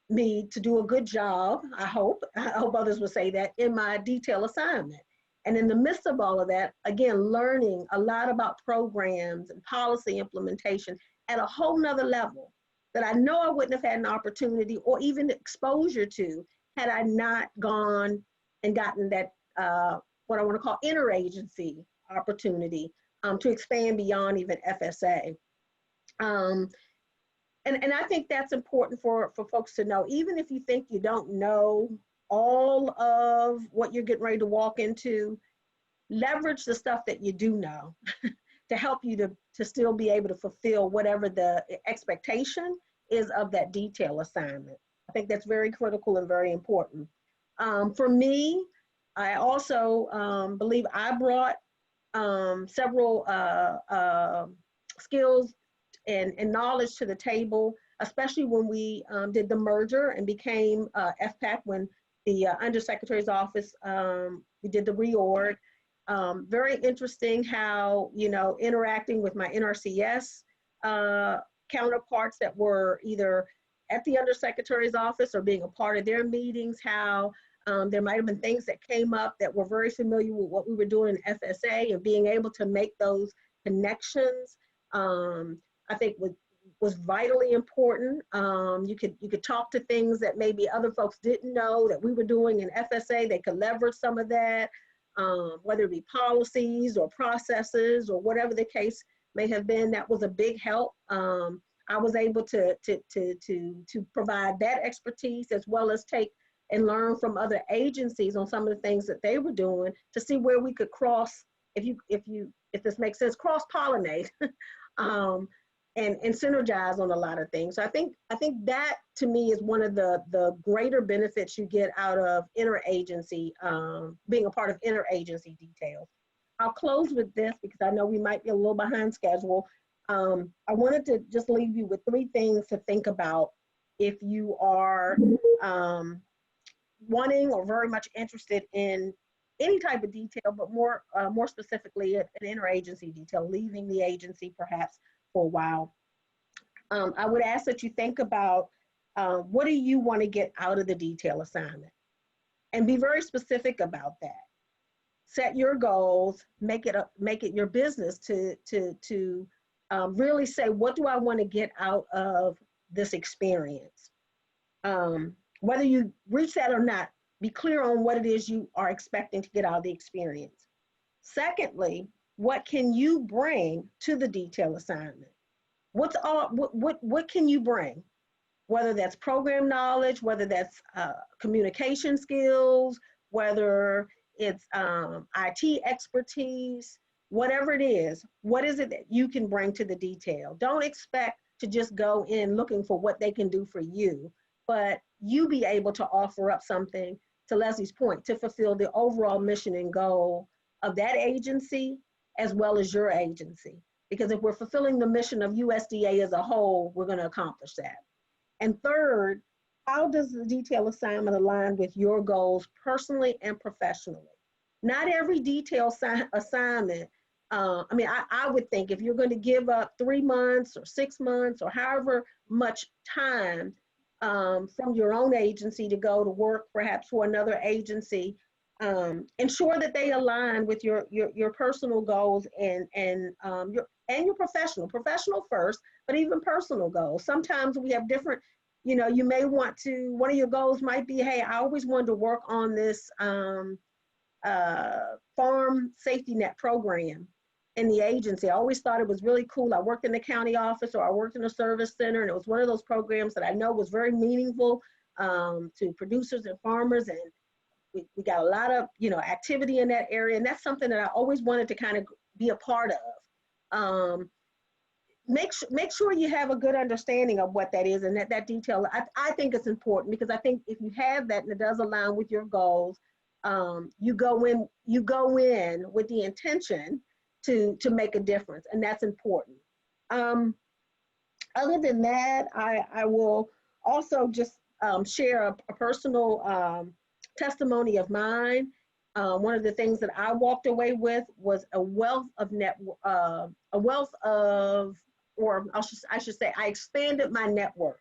me to do a good job, I hope others will say that, in my detail assignment. And in the midst of all of that, again, learning a lot about programs and policy implementation at a whole nother level that I know I wouldn't have had an opportunity or even exposure to had I not gone and gotten that, what I want to call interagency opportunity to expand beyond even FSA. And I think that's important for folks to know. Even if you think you don't know all of what you're getting ready to walk into, leverage the stuff that you do know to help you to still be able to fulfill whatever the expectation is of that detail assignment. I think that's very critical and very important. For me, I also believe I brought several skills and knowledge to the table, especially when we did the merger and became FPAC, when the Undersecretary's office, we did the reorg. Very interesting how, interacting with my NRCS counterparts that were either at the Undersecretary's office or being a part of their meetings, how there might have been things that came up that were very familiar with what we were doing in FSA, and being able to make those connections, I think was vitally important. You could talk to things that maybe other folks didn't know that we were doing in FSA. They could leverage some of that, whether it be policies or processes or whatever the case may have been. That was a big help. I was able to provide that expertise, as well as take and learn from other agencies on some of the things that they were doing, to see where we could cross, if this makes sense, cross-pollinate and synergize on a lot of things. So I think that, to me, is one of the greater benefits you get out of interagency, being a part of interagency details. I'll close with this because I know we might be a little behind schedule. I wanted to just leave you with 3 things to think about if you are wanting or very much interested in any type of detail, but more specifically an interagency detail, leaving the agency perhaps for a while. I would ask that you think about what do you want to get out of the detail assignment, and be very specific about that. Set your goals, make it your business to really say, what do I want to get out of this experience? Whether you reach that or not, be clear on what it is you are expecting to get out of the experience. Secondly, what can you bring to the detail assignment? What can you bring? Whether that's program knowledge, whether that's communication skills, whether it's IT expertise, whatever it is, what is it that you can bring to the detail? Don't expect to just go in looking for what they can do for you, but you be able to offer up something, to Leslie's point, to fulfill the overall mission and goal of that agency as well as your agency. Because if we're fulfilling the mission of USDA as a whole, we're going to accomplish that. And third, how does the detail assignment align with your goals personally and professionally? Not every detail assignment, I would think if you're going to give up 3 months or 6 months or however much time from your own agency to go to work perhaps for another agency, ensure that they align with your personal goals and your professional first, but even personal goals. Sometimes we have different, you may want to, one of your goals might be, hey, I always wanted to work on this farm safety net program in the agency. I always thought it was really cool. I worked in the county office, or I worked in a service center, and it was one of those programs that I know was very meaningful to producers and farmers, and we got a lot of activity in that area, and that's something that I always wanted to kind of be a part of. Make sure you have a good understanding of what that is, and that detail. I think it's important, because I think if you have that and it does align with your goals, you go in with the intention to make a difference, and that's important. Other than that, I will also just share a personal testimony of mine. One of the things that I walked away with was a wealth of I should say, I expanded my network.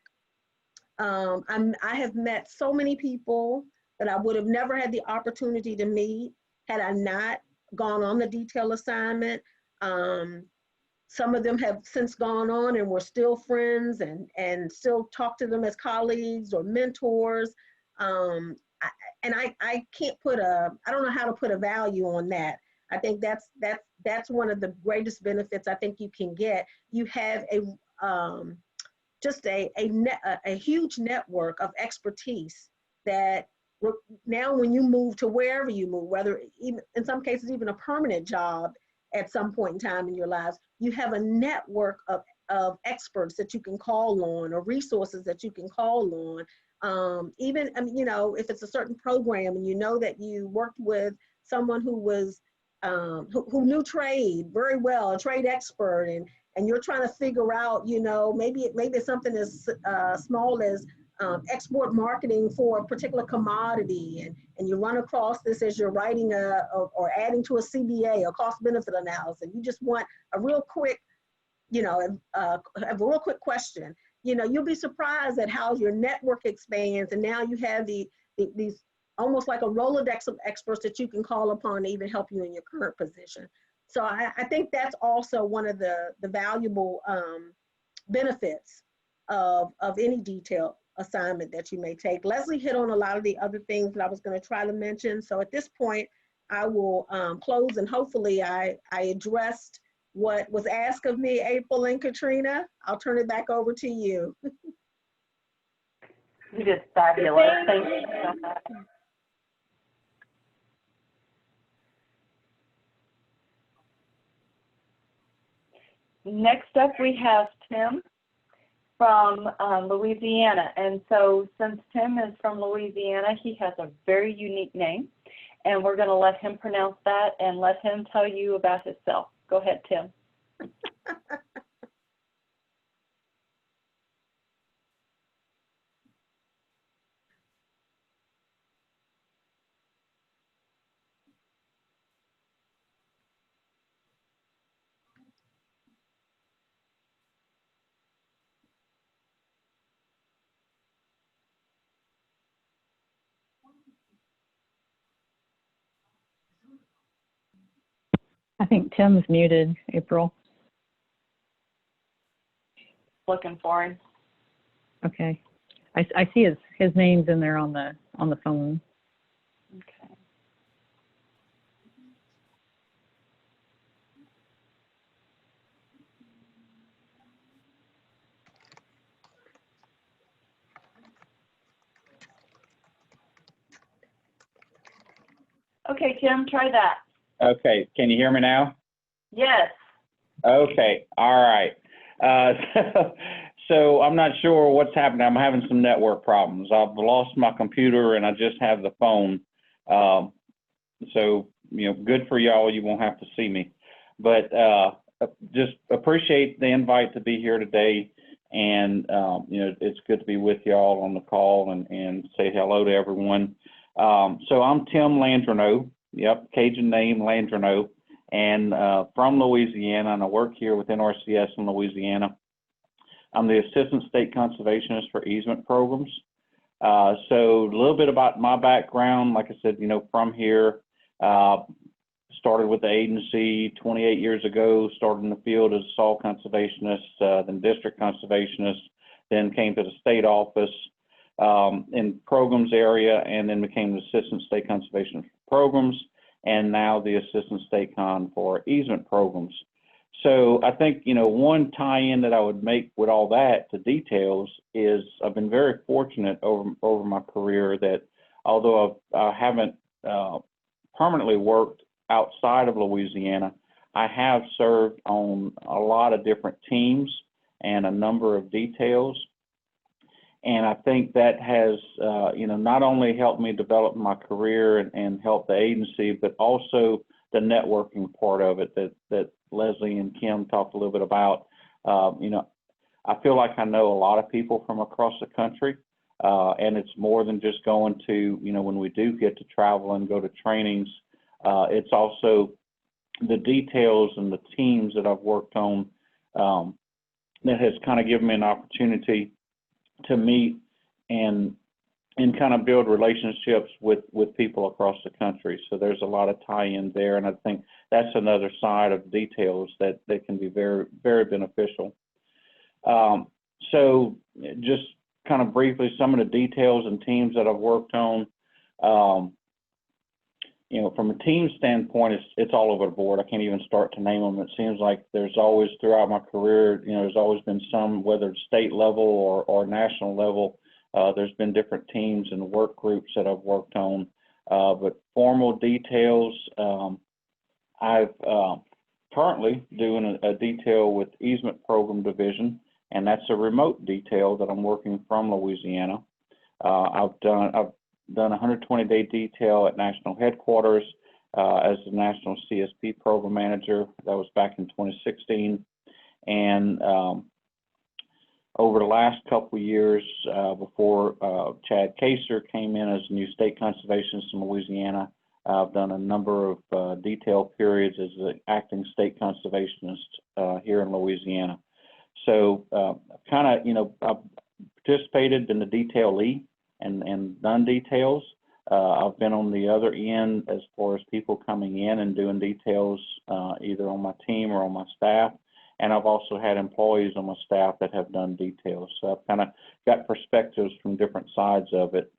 I have met so many people that I would have never had the opportunity to meet had I not gone on the detail assignment. Some of them have since gone on and we're still friends and still talk to them as colleagues or mentors. I can't I don't know how to put a value on that. I think that's one of the greatest benefits I think you can get. You have just a huge network of expertise that now when you move to wherever you move, whether even, in some cases even a permanent job at some point in time in your lives, you have a network of experts that you can call on, or resources that you can call on. Even, I mean, you know, if it's a certain program and you know that you worked with someone who was who knew trade very well, a trade expert, and you're trying to figure out, you know, maybe it's something as small as export marketing for a particular commodity, and you run across this as you're writing or adding to a CBA, a cost benefit analysis. You just want a real quick, you know, a real quick question. You know, you'll be surprised at how your network expands, and now you have these almost like a Rolodex of experts that you can call upon to even help you in your current position. So I think that's also one of the valuable benefits of any detailed assignment that you may take. Leslie hit on a lot of the other things that I was going to try to mention. So at this point, I will close, and hopefully I addressed what was asked of me, April and Katrina. I'll turn it back over to you. You did fabulous. Thank you so much. Next up, we have Tim from Louisiana. And so since Tim is from Louisiana, he has a very unique name, and we're going to let him pronounce that and let him tell you about himself. Go ahead, Tim. I think Tim's muted, April. Looking for him. Okay. I see his name's in there on the phone. Okay. Okay, Tim, try that. Okay, can you hear me now? Yes. Okay, all right. So I'm not sure what's happening. I'm having some network problems. I've lost my computer and I just have the phone. So, you know, good for y'all. You won't have to see me. But just appreciate the invite to be here today. And, you know, it's good to be with y'all on the call and say hello to everyone. So I'm Tim Landreneau. Yep, Cajun name, Landreneau, and from Louisiana, and I work here with NRCS in Louisiana. I'm the Assistant State Conservationist for easement programs. So a little bit about my background, like I said, you know, from here, started with the agency 28 years ago, started in the field as a soil conservationist, then district conservationist, then came to the state office in programs area, and then became the Assistant State Conservationist for programs, and now the Assistant State Con for easement programs. So I think, you know, one tie-in that I would make with all that to details is I've been very fortunate over my career that although I haven't permanently worked outside of Louisiana, I have served on a lot of different teams and a number of details. And I think that has, you know, not only helped me develop my career and help the agency, but also the networking part of it that Leslie and Kim talked a little bit about. You know, I feel like I know a lot of people from across the country, and it's more than just going to, you know, when we do get to travel and go to trainings, it's also the details and the teams that I've worked on that has kind of given me an opportunity to meet and kind of build relationships with people across the country. So there's a lot of tie-in there, and I think that's another side of details that can be very, very beneficial. So just kind of briefly, some of the details and teams that I've worked on. you know, from a team standpoint, it's all over the board. I can't even start to name them. It seems like there's always, throughout my career, you know, there's always been some, whether it's state level or national level, there's been different teams and work groups that I've worked on. But formal details, I've currently doing a detail with Easement Program Division, and that's a remote detail that I'm working from Louisiana. I've done a 120-day detail at national headquarters as the National CSP Program Manager. That was back in 2016. And over the last couple of years, before Chad Kaser came in as new state conservationist in Louisiana, I've done a number of detail periods as the acting state conservationist here in Louisiana. So kind of, you know, I've participated in the detail lead and done details. I've been on the other end as far as people coming in and doing details either on my team or on my staff. And I've also had employees on my staff that have done details. So I've kind of got perspectives from different sides of it.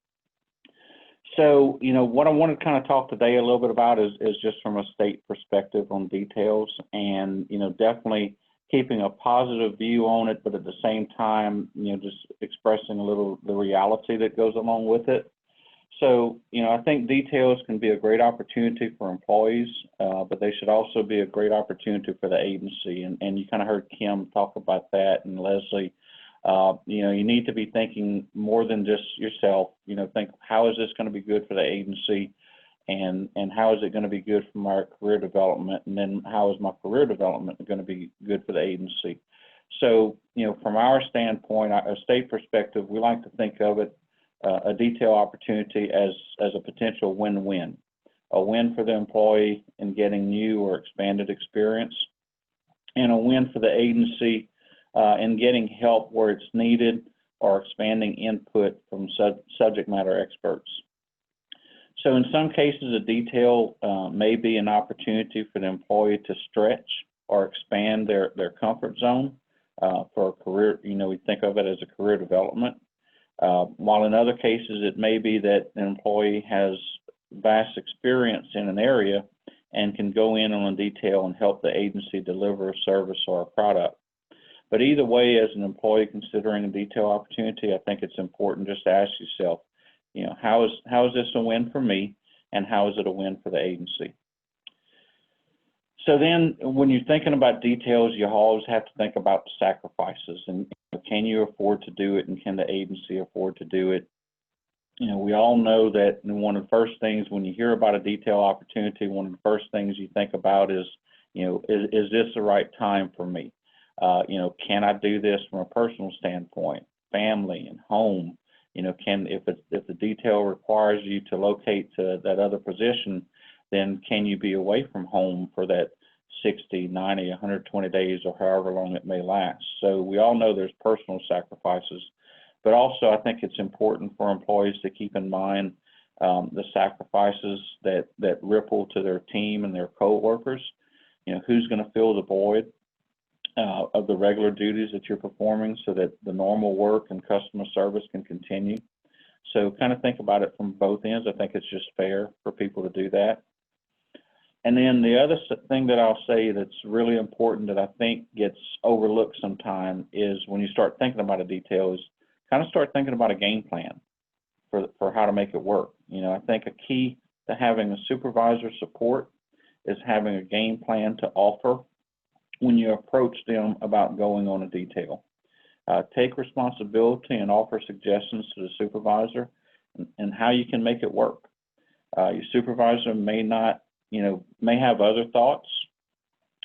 So, you know, what I want to kind of talk today a little bit about is just from a state perspective on details, and, you know, definitely keeping a positive view on it, but at the same time, you know, just expressing a little the reality that goes along with it. So, you know, I think details can be a great opportunity for employees, but they should also be a great opportunity for the agency. And you kind of heard Kim talk about that, and Leslie. You know, you need to be thinking more than just yourself. You know, think, how is this going to be good for the agency, and how is it going to be good for my career development, and then how is my career development going to be good for the agency? So, you know, from our standpoint, a state perspective, we like to think of it a detail opportunity as a potential win-win, a win for the employee in getting new or expanded experience, and a win for the agency in getting help where it's needed or expanding input from subject matter experts. So in some cases, a detail may be an opportunity for the employee to stretch or expand their comfort zone for a career. You know, we think of it as a career development. While in other cases, it may be that an employee has vast experience in an area and can go in on a detail and help the agency deliver a service or a product. But either way, as an employee considering a detail opportunity, I think it's important just to ask yourself, you know, how is this a win for me, and how is it a win for the agency? So then when you're thinking about details, you always have to think about the sacrifices, and can you afford to do it, and can the agency afford to do it? You know, we all know that one of the first things when you hear about a detail opportunity, one of the first things you think about is, you know, is this the right time for me? You know, can I do this from a personal standpoint, family and home? You know, if the detail requires you to locate to that other position, then can you be away from home for that 60, 90, 120 days or however long it may last? So we all know there's personal sacrifices, but also I think it's important for employees to keep in mind the sacrifices that ripple to their team and their co-workers. You know, who's going to fill the void of the regular duties that you're performing so that the normal work and customer service can continue. So kind of think about it from both ends. I think it's just fair for people to do that. And then the other thing that I'll say that's really important that I think gets overlooked sometimes is when you start thinking about a detail is kind of start thinking about a game plan for how to make it work. You know, I think a key to having a supervisor support is having a game plan to offer when you approach them about going on a detail. Take responsibility and offer suggestions to the supervisor and how you can make it work. Your supervisor may not, you know, may have other thoughts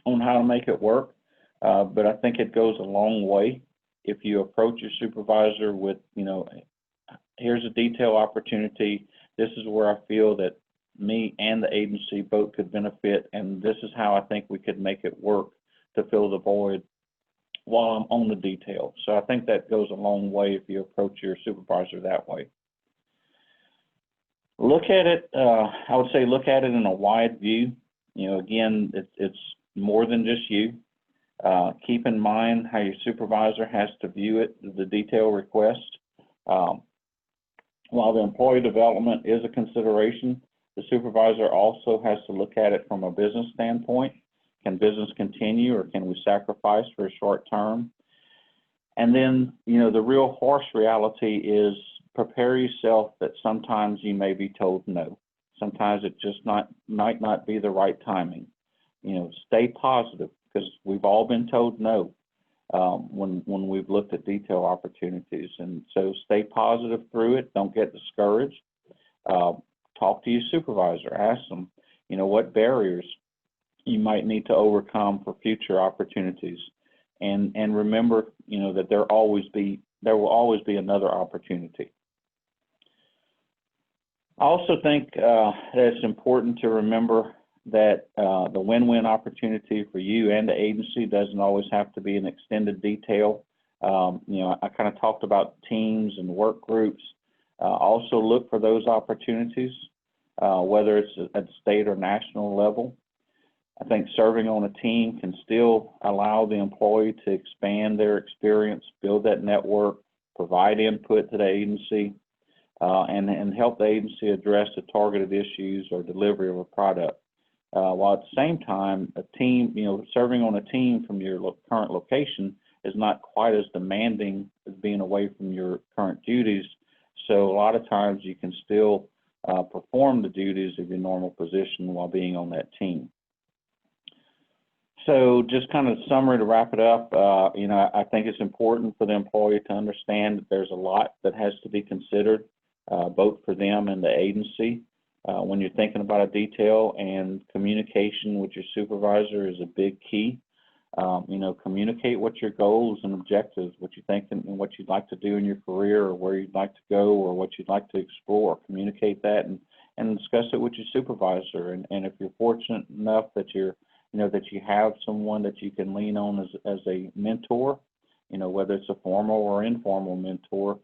on how to make it work, but I think it goes a long way if you approach your supervisor with, you know, here's a detail opportunity. This is where I feel that me and the agency both could benefit, and this is how I think we could make it work to fill the void while I'm on the detail. So I think that goes a long way if you approach your supervisor that way. Look at it, I would say look at it in a wide view. You know, again, it's more than just you. Keep in mind how your supervisor has to view it, the detail request. While the employee development is a consideration, The supervisor also has to look at it from a business standpoint. Can business continue, or can we sacrifice for a short term? And then, the real harsh reality is prepare yourself that sometimes you may be told no. Sometimes it just might not be the right timing. Stay positive, because we've all been told no when we've looked at detail opportunities. And so stay positive through it. Don't get discouraged. Talk to your supervisor. Ask them, what barriers you might need to overcome for future opportunities. And remember, that there will always be another opportunity. I also think that it's important to remember that the win-win opportunity for you and the agency doesn't always have to be an extended detail. I kind of talked about teams and work groups. Also look for those opportunities, whether it's at the state or national level. I think serving on a team can still allow the employee to expand their experience, build that network, provide input to the agency, and help the agency address the targeted issues or delivery of a product. While at the same time, a team, serving on a team from your current location is not quite as demanding as being away from your current duties. So a lot of times you can still perform the duties of your normal position while being on that team. So just kind of summary to wrap it up, I think it's important for the employee to understand that there's a lot that has to be considered, both for them and the agency. When you're thinking about a detail, and communication with your supervisor is a big key. Communicate what your goals and objectives, what you think and what you'd like to do in your career, or where you'd like to go, or what you'd like to explore. Communicate that and discuss it with your supervisor. And if you're fortunate enough that that you have someone that you can lean on as a mentor, whether it's a formal or informal mentor,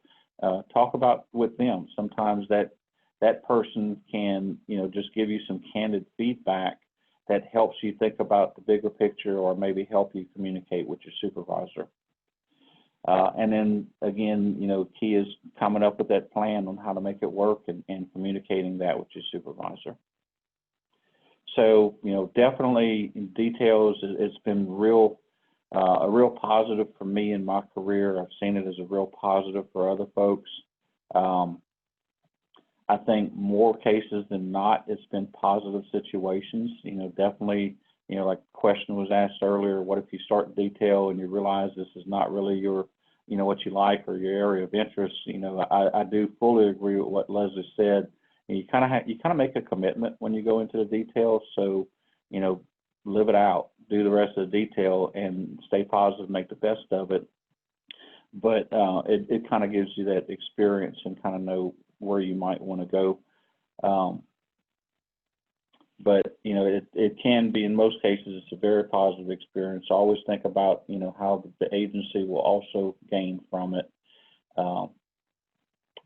talk about with them. Sometimes that person can, just give you some candid feedback that helps you think about the bigger picture, or maybe help you communicate with your supervisor. And then again, key is coming up with that plan on how to make it work, and communicating that with your supervisor. So, definitely in details, it's been a real positive for me in my career. I've seen it as a real positive for other folks. I think more cases than not, it's been positive situations. Definitely, like the question was asked earlier, what if you start in detail and you realize this is not really your, what you like or your area of interest? I do fully agree with what Leslie said. And you kind of make a commitment when you go into the details. So, live it out, do the rest of the detail, and stay positive, make the best of it. But it kind of gives you that experience and kind of know where you might want to go. But, it can be, in most cases, it's a very positive experience. Always think about, how the agency will also gain from it.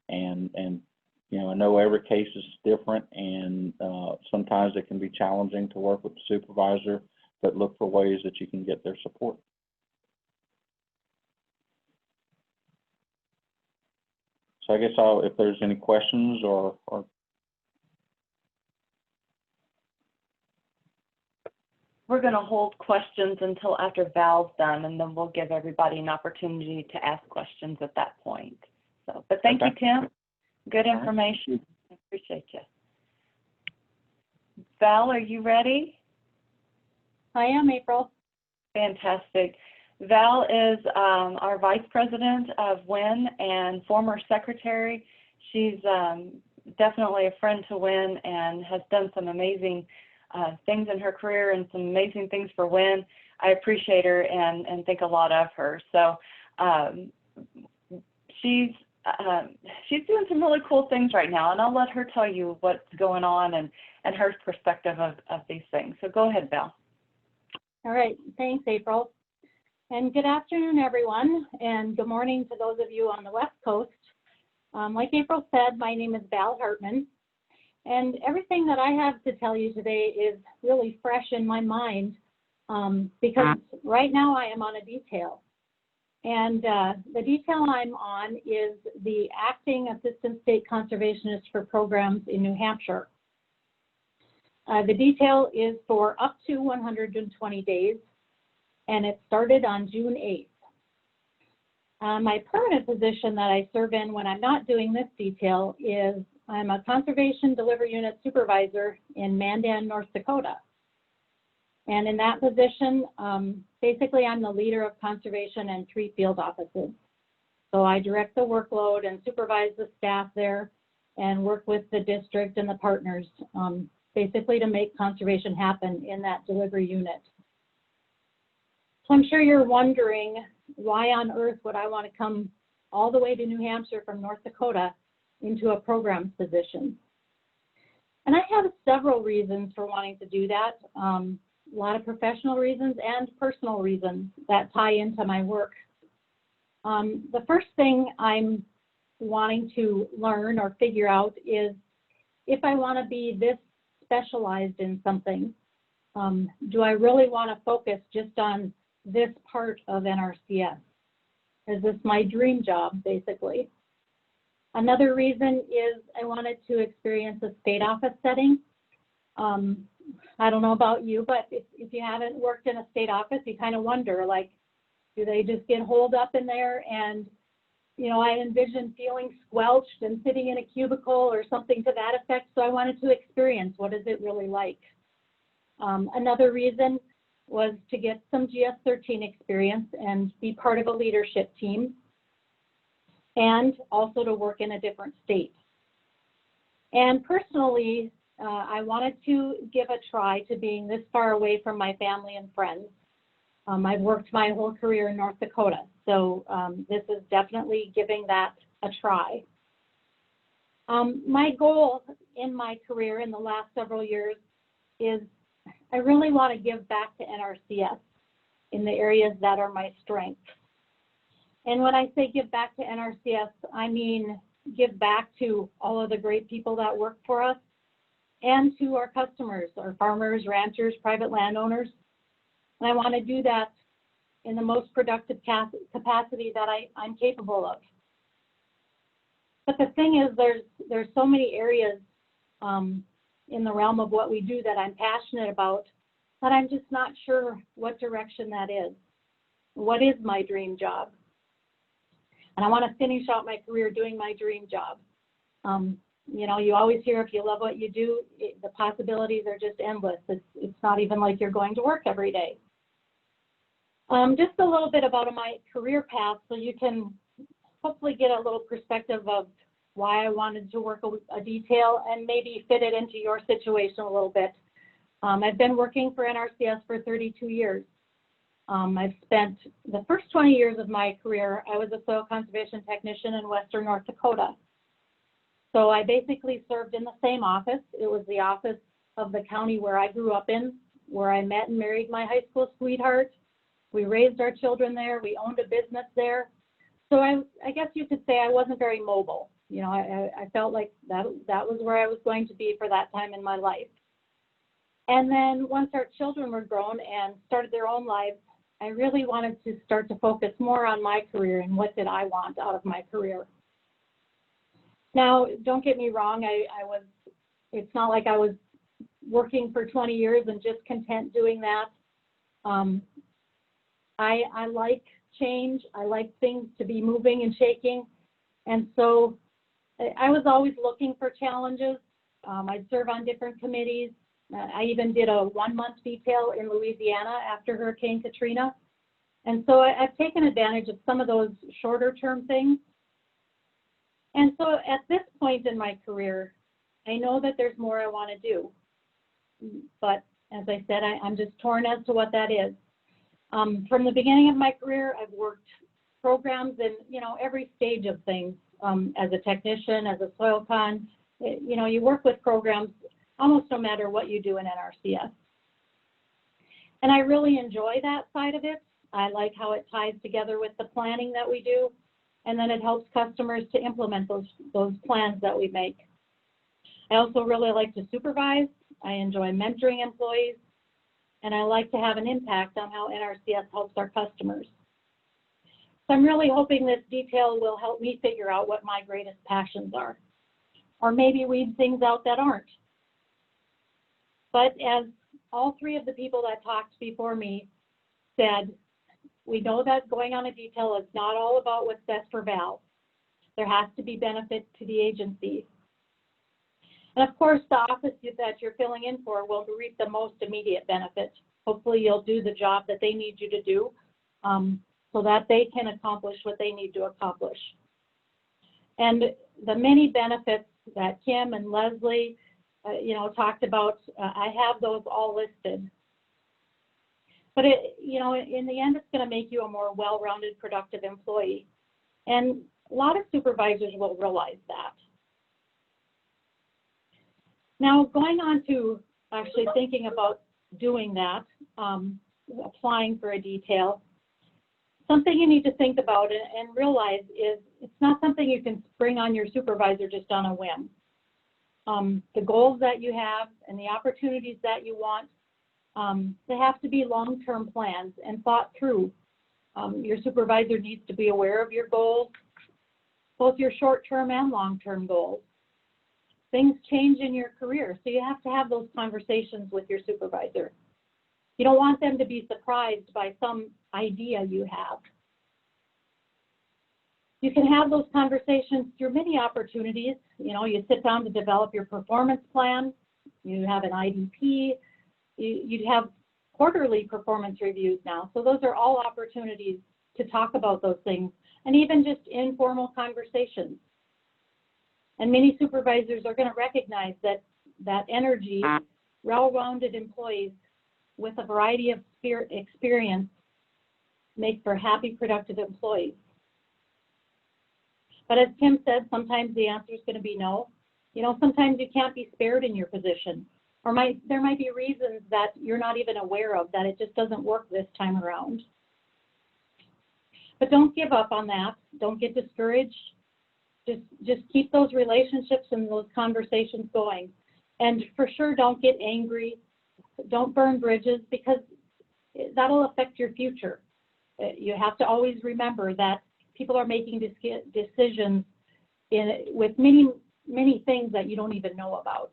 And I know every case is different, and sometimes it can be challenging to work with the supervisor, but look for ways that you can get their support. So I guess if there's any questions or We're going to hold questions until after Val's done, and then we'll give everybody an opportunity to ask questions at that point. So, but thank you, Tim. Good information. I appreciate you. Val, are you ready? I am, April. Fantastic. Val is our Vice President of WIN and former secretary. She's definitely a friend to WIN and has done some amazing things in her career and some amazing things for WIN. I appreciate her and think a lot of her. So she's doing some really cool things right now, and I'll let her tell you what's going on and her perspective of these things. So go ahead, Val. All right, thanks, April. And good afternoon, everyone, and good morning to those of you on the West Coast. Like April said, my name is Val Hartman, and everything that I have to tell you today is really fresh in my mind because right now I am on a detail. And the detail I'm on is the Acting Assistant State Conservationist for Programs in New Hampshire. The detail is for up to 120 days, and it started on June 8th. My permanent position that I serve in when I'm not doing this detail is I'm a Conservation Delivery Unit Supervisor in Mandan, North Dakota. And in that position, basically I'm the leader of conservation and 3 field offices. So I direct the workload and supervise the staff there and work with the district and the partners, basically to make conservation happen in that delivery unit. So I'm sure you're wondering, why on earth would I want to come all the way to New Hampshire from North Dakota into a programs position? And I have several reasons for wanting to do that. A lot of professional reasons and personal reasons that tie into my work. The first thing I'm wanting to learn or figure out is if I want to be this specialized in something, do I really want to focus just on this part of NRCS? Is this my dream job, basically? Another reason is I wanted to experience a state office setting. I don't know about you, but if you haven't worked in a state office, you kind of wonder, like, do they just get holed up in there? And, you know, I envision feeling squelched and sitting in a cubicle or something to that effect. So I wanted to experience, what is it really like? Another reason was to get some GS-13 experience and be part of a leadership team, and also to work in a different state. And personally, I wanted to give a try to being this far away from my family and friends. I've worked my whole career in North Dakota, so this is definitely giving that a try. My goal in my career in the last several years is I really want to give back to NRCS in the areas that are my strengths. And when I say give back to NRCS, I mean give back to all of the great people that work for us and to our customers, our farmers, ranchers, private landowners. And I want to do that in the most productive capacity that I'm capable of. But the thing is, there's so many areas in the realm of what we do that I'm passionate about that I'm just not sure what direction that is. What is my dream job? And I want to finish out my career doing my dream job. You know, you always hear if you love what you do, the possibilities are just endless. It's not even like you're going to work every day. Just a little bit about my career path so you can hopefully get a little perspective of why I wanted to work a detail and maybe fit it into your situation a little bit. I've been working for NRCS for 32 years. I've spent the first 20 years of my career, I was a soil conservation technician in Western North Dakota. So I basically served in the same office. It was the office of the county where I grew up in, where I met and married my high school sweetheart. We raised our children there. We owned a business there. So I guess you could say I wasn't very mobile. You know, I felt like that was where I was going to be for that time in my life. And then once our children were grown and started their own lives, I really wanted to start to focus more on my career and what did I want out of my career. Now, don't get me wrong, it's not like I was working for 20 years and just content doing that. I like change. I like things to be moving and shaking. And so I was always looking for challenges. I'd serve on different committees. I even did a 1-month detail in Louisiana after Hurricane Katrina. And so I've taken advantage of some of those shorter term things. And so at this point in my career, I know that there's more I want to do. But as I said, I'm just torn as to what that is. From the beginning of my career, I've worked programs in, you know, every stage of things. As a technician, as a soil con, you know, you work with programs almost no matter what you do in NRCS. And I really enjoy that side of it. I like how it ties together with the planning that we do, and then it helps customers to implement those plans that we make. I also really like to supervise. I enjoy mentoring employees, and I like to have an impact on how NRCS helps our customers. So I'm really hoping this detail will help me figure out what my greatest passions are, or maybe weed things out that aren't. But as all three of the people that talked before me said, we know that going on a detail is not all about what's best for Val. There has to be benefit to the agency. And of course, the office that you're filling in for will reap the most immediate benefit. Hopefully you'll do the job that they need you to do so that they can accomplish what they need to accomplish. And the many benefits that Kim and Leslie, talked about, I have those all listed. But in the end, it's going to make you a more well-rounded, productive employee. And a lot of supervisors will realize that. Now, going on to actually thinking about doing that, applying for a detail, something you need to think about and realize is it's not something you can spring on your supervisor just on a whim. The goals that you have and the opportunities that you want, they have to be long-term plans and thought through. Your supervisor needs to be aware of your goals, both your short-term and long-term goals. Things change in your career, so you have to have those conversations with your supervisor. You don't want them to be surprised by some idea you have. You can have those conversations through many opportunities. You sit down to develop your performance plan, you have an IDP, you have quarterly performance reviews now. So those are all opportunities to talk about those things, and even just informal conversations. And many supervisors are going to recognize that energy, well-rounded employees with a variety of experience make for happy, productive employees. But as Kim said, sometimes the answer is going to be no. Sometimes you can't be spared in your position, or there might be reasons that you're not even aware of, that it just doesn't work this time around. But don't give up on that. Don't get discouraged. Just keep those relationships and those conversations going. And for sure, don't get angry. Don't burn bridges, because that'll affect your future. You have to always remember that people are making decisions with many things that you don't even know about.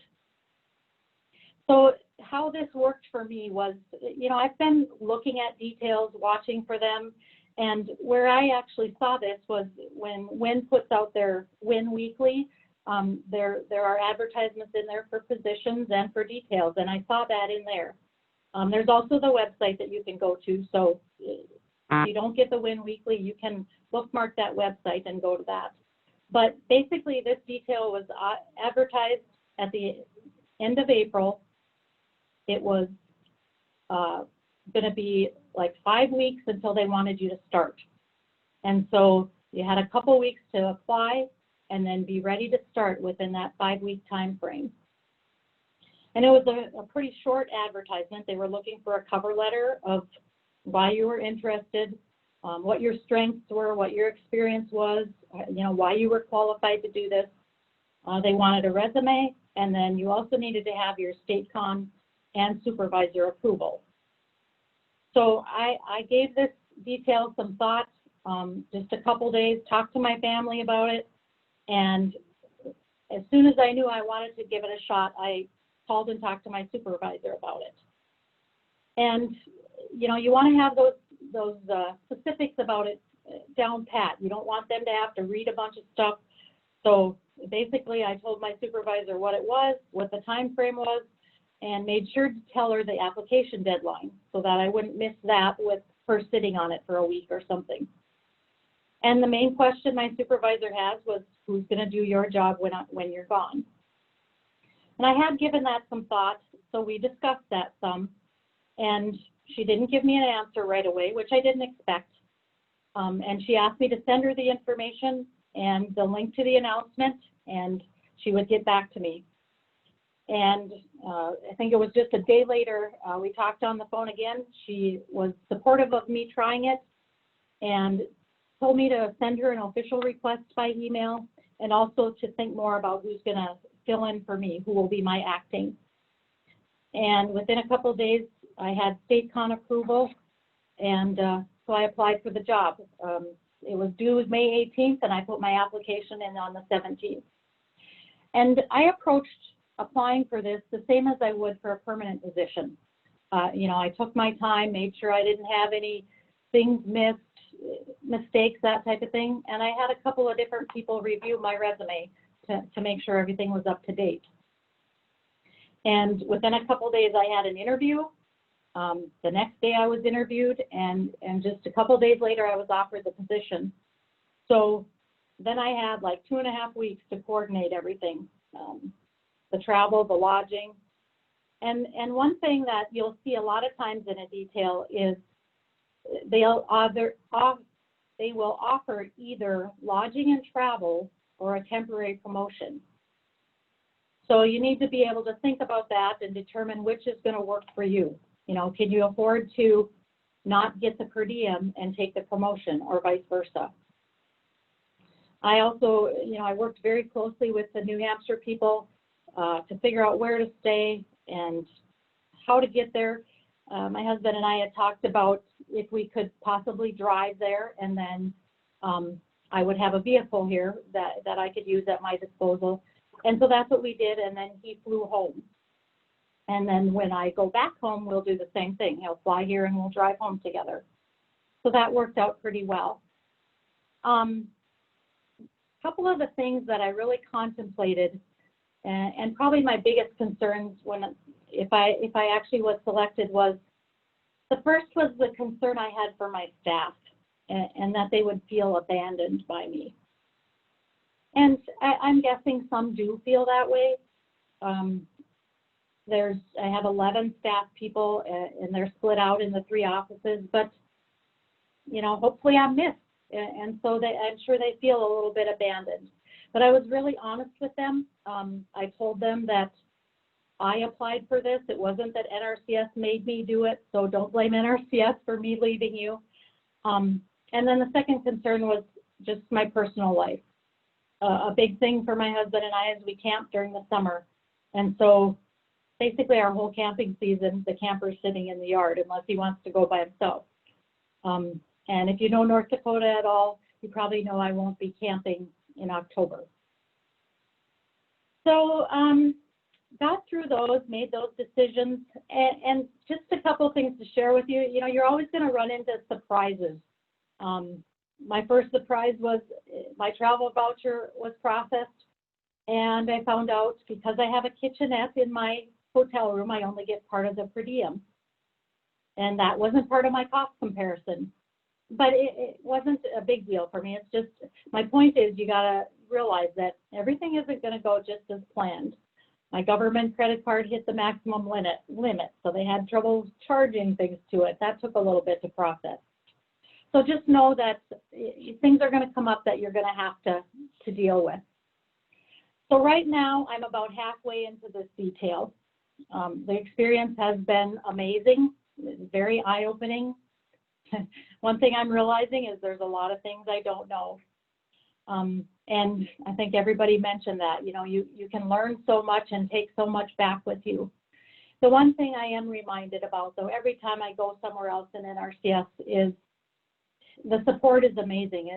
So how this worked for me was, I've been looking at details, watching for them. And where I actually saw this was when WIN puts out their WIN Weekly, there are advertisements in there for positions and for details, and I saw that in there. There's also the website that you can go to, so if you don't get the WIN Weekly, you can bookmark that website and go to that. But basically, this detail was advertised at the end of April. It was going to be like 5 weeks until they wanted you to start. And so you had a couple weeks to apply and then be ready to start within that 5-week time frame. And it was a pretty short advertisement. They were looking for a cover letter of why you were interested, what your strengths were, what your experience was, why you were qualified to do this. They wanted a resume, and then you also needed to have your state con and supervisor approval. So I gave this detail some thought, just a couple days, talked to my family about it, and as soon as I knew I wanted to give it a shot, I called and talked to my supervisor about it. And you want to have those specifics about it down pat. You don't want them to have to read a bunch of stuff. So basically, I told my supervisor what it was, what the time frame was, and made sure to tell her the application deadline so that I wouldn't miss that with her sitting on it for a week or something. And the main question my supervisor has was, who's going to do your job when you're gone? And I had given that some thought, so we discussed that some, and she didn't give me an answer right away, which I didn't expect. And she asked me to send her the information and the link to the announcement, and she would get back to me. And I think it was just a day later, we talked on the phone again. She was supportive of me trying it and told me to send her an official request by email, and also to think more about who's going to fill in for me, who will be my acting. And within a couple of days, I had state con approval, and so I applied for the job. It was due May 18th, and I put my application in on the 17th. And I approached applying for this the same as I would for a permanent position. I took my time, made sure I didn't have any things missed, mistakes, that type of thing. And I had a couple of different people review my resume to make sure everything was up to date. And within a couple of days, I had an interview. The next day I was interviewed, and just a couple of days later, I was offered the position. So then I had like 2.5 weeks to coordinate everything, the travel, the lodging. And one thing that you'll see a lot of times in a detail is they will offer either lodging and travel or a temporary promotion. So you need to be able to think about that and determine which is going to work for you. Can you afford to not get the per diem and take the promotion, or vice versa? I also, I worked very closely with the New Hampshire people to figure out where to stay and how to get there. My husband and I had talked about if we could possibly drive there, and then I would have a vehicle here that I could use at my disposal. And so that's what we did, and then he flew home. And then when I go back home, we'll do the same thing. He'll fly here and we'll drive home together. So that worked out pretty well. Couple of the things that I really contemplated, and probably my biggest concerns if I actually was selected, was the first was the concern I had for my staff, and that they would feel abandoned by me. And I'm guessing some do feel that way. I have 11 staff people, and they're split out in the 3 offices, but hopefully I'm missed. And so I'm sure they feel a little bit abandoned. But I was really honest with them. I told them that I applied for this. It wasn't that NRCS made me do it, so don't blame NRCS for me leaving you. And then the second concern was just my personal life. A big thing for my husband and I is we camp during the summer. And so basically our whole camping season, the camper's sitting in the yard unless he wants to go by himself. And if you know North Dakota at all, you probably know I won't be camping in October. So got through those, made those decisions, and just a couple things to share with you. You're always going to run into surprises. My first surprise was my travel voucher was processed, and I found out because I have a kitchenette in my hotel room, I only get part of the per diem. And that wasn't part of my cost comparison. But it wasn't a big deal for me. It's just, my point is you got to realize that everything isn't going to go just as planned. My government credit card hit the maximum limit, so they had trouble charging things to it. That took a little bit to process. So just know that things are going to come up that you're going to have to deal with. So right now, I'm about halfway into this detail. The experience has been amazing, very eye-opening. One thing I'm realizing is there's a lot of things I don't know. And I think everybody mentioned that, you can learn so much and take so much back with you. The one thing I am reminded about, though, every time I go somewhere else in NRCS is the support is amazing.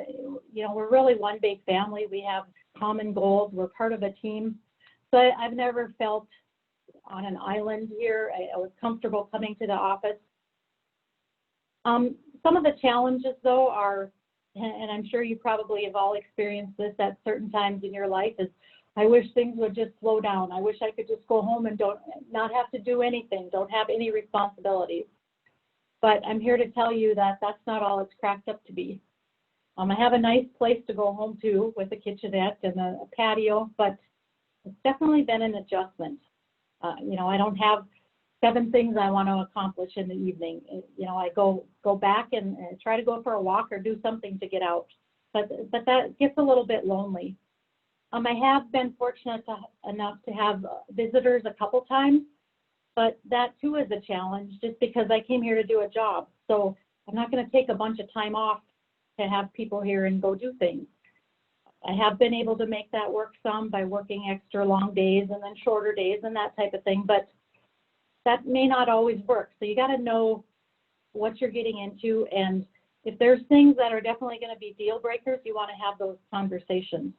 We're really one big family. We have common goals. We're part of a team. So I've never felt on an island here. I was comfortable coming to the office. Some of the challenges, though, are, and I'm sure you probably have all experienced this at certain times in your life, is I wish things would just slow down. I wish I could just go home and not have to do anything, don't have any responsibilities. But I'm here to tell you that that's not all it's cracked up to be. I have a nice place to go home to with a kitchenette and a patio, but it's definitely been an adjustment. I don't have 7 things I want to accomplish in the evening. I go back and try to go for a walk or do something to get out, but that gets a little bit lonely. I have been fortunate enough to have visitors a couple times, but that too is a challenge just because I came here to do a job. So I'm not going to take a bunch of time off to have people here and go do things. I have been able to make that work some by working extra long days and then shorter days and that type of thing, but that may not always work. So you got to know what you're getting into, and if there's things that are definitely going to be deal breakers, you want to have those conversations.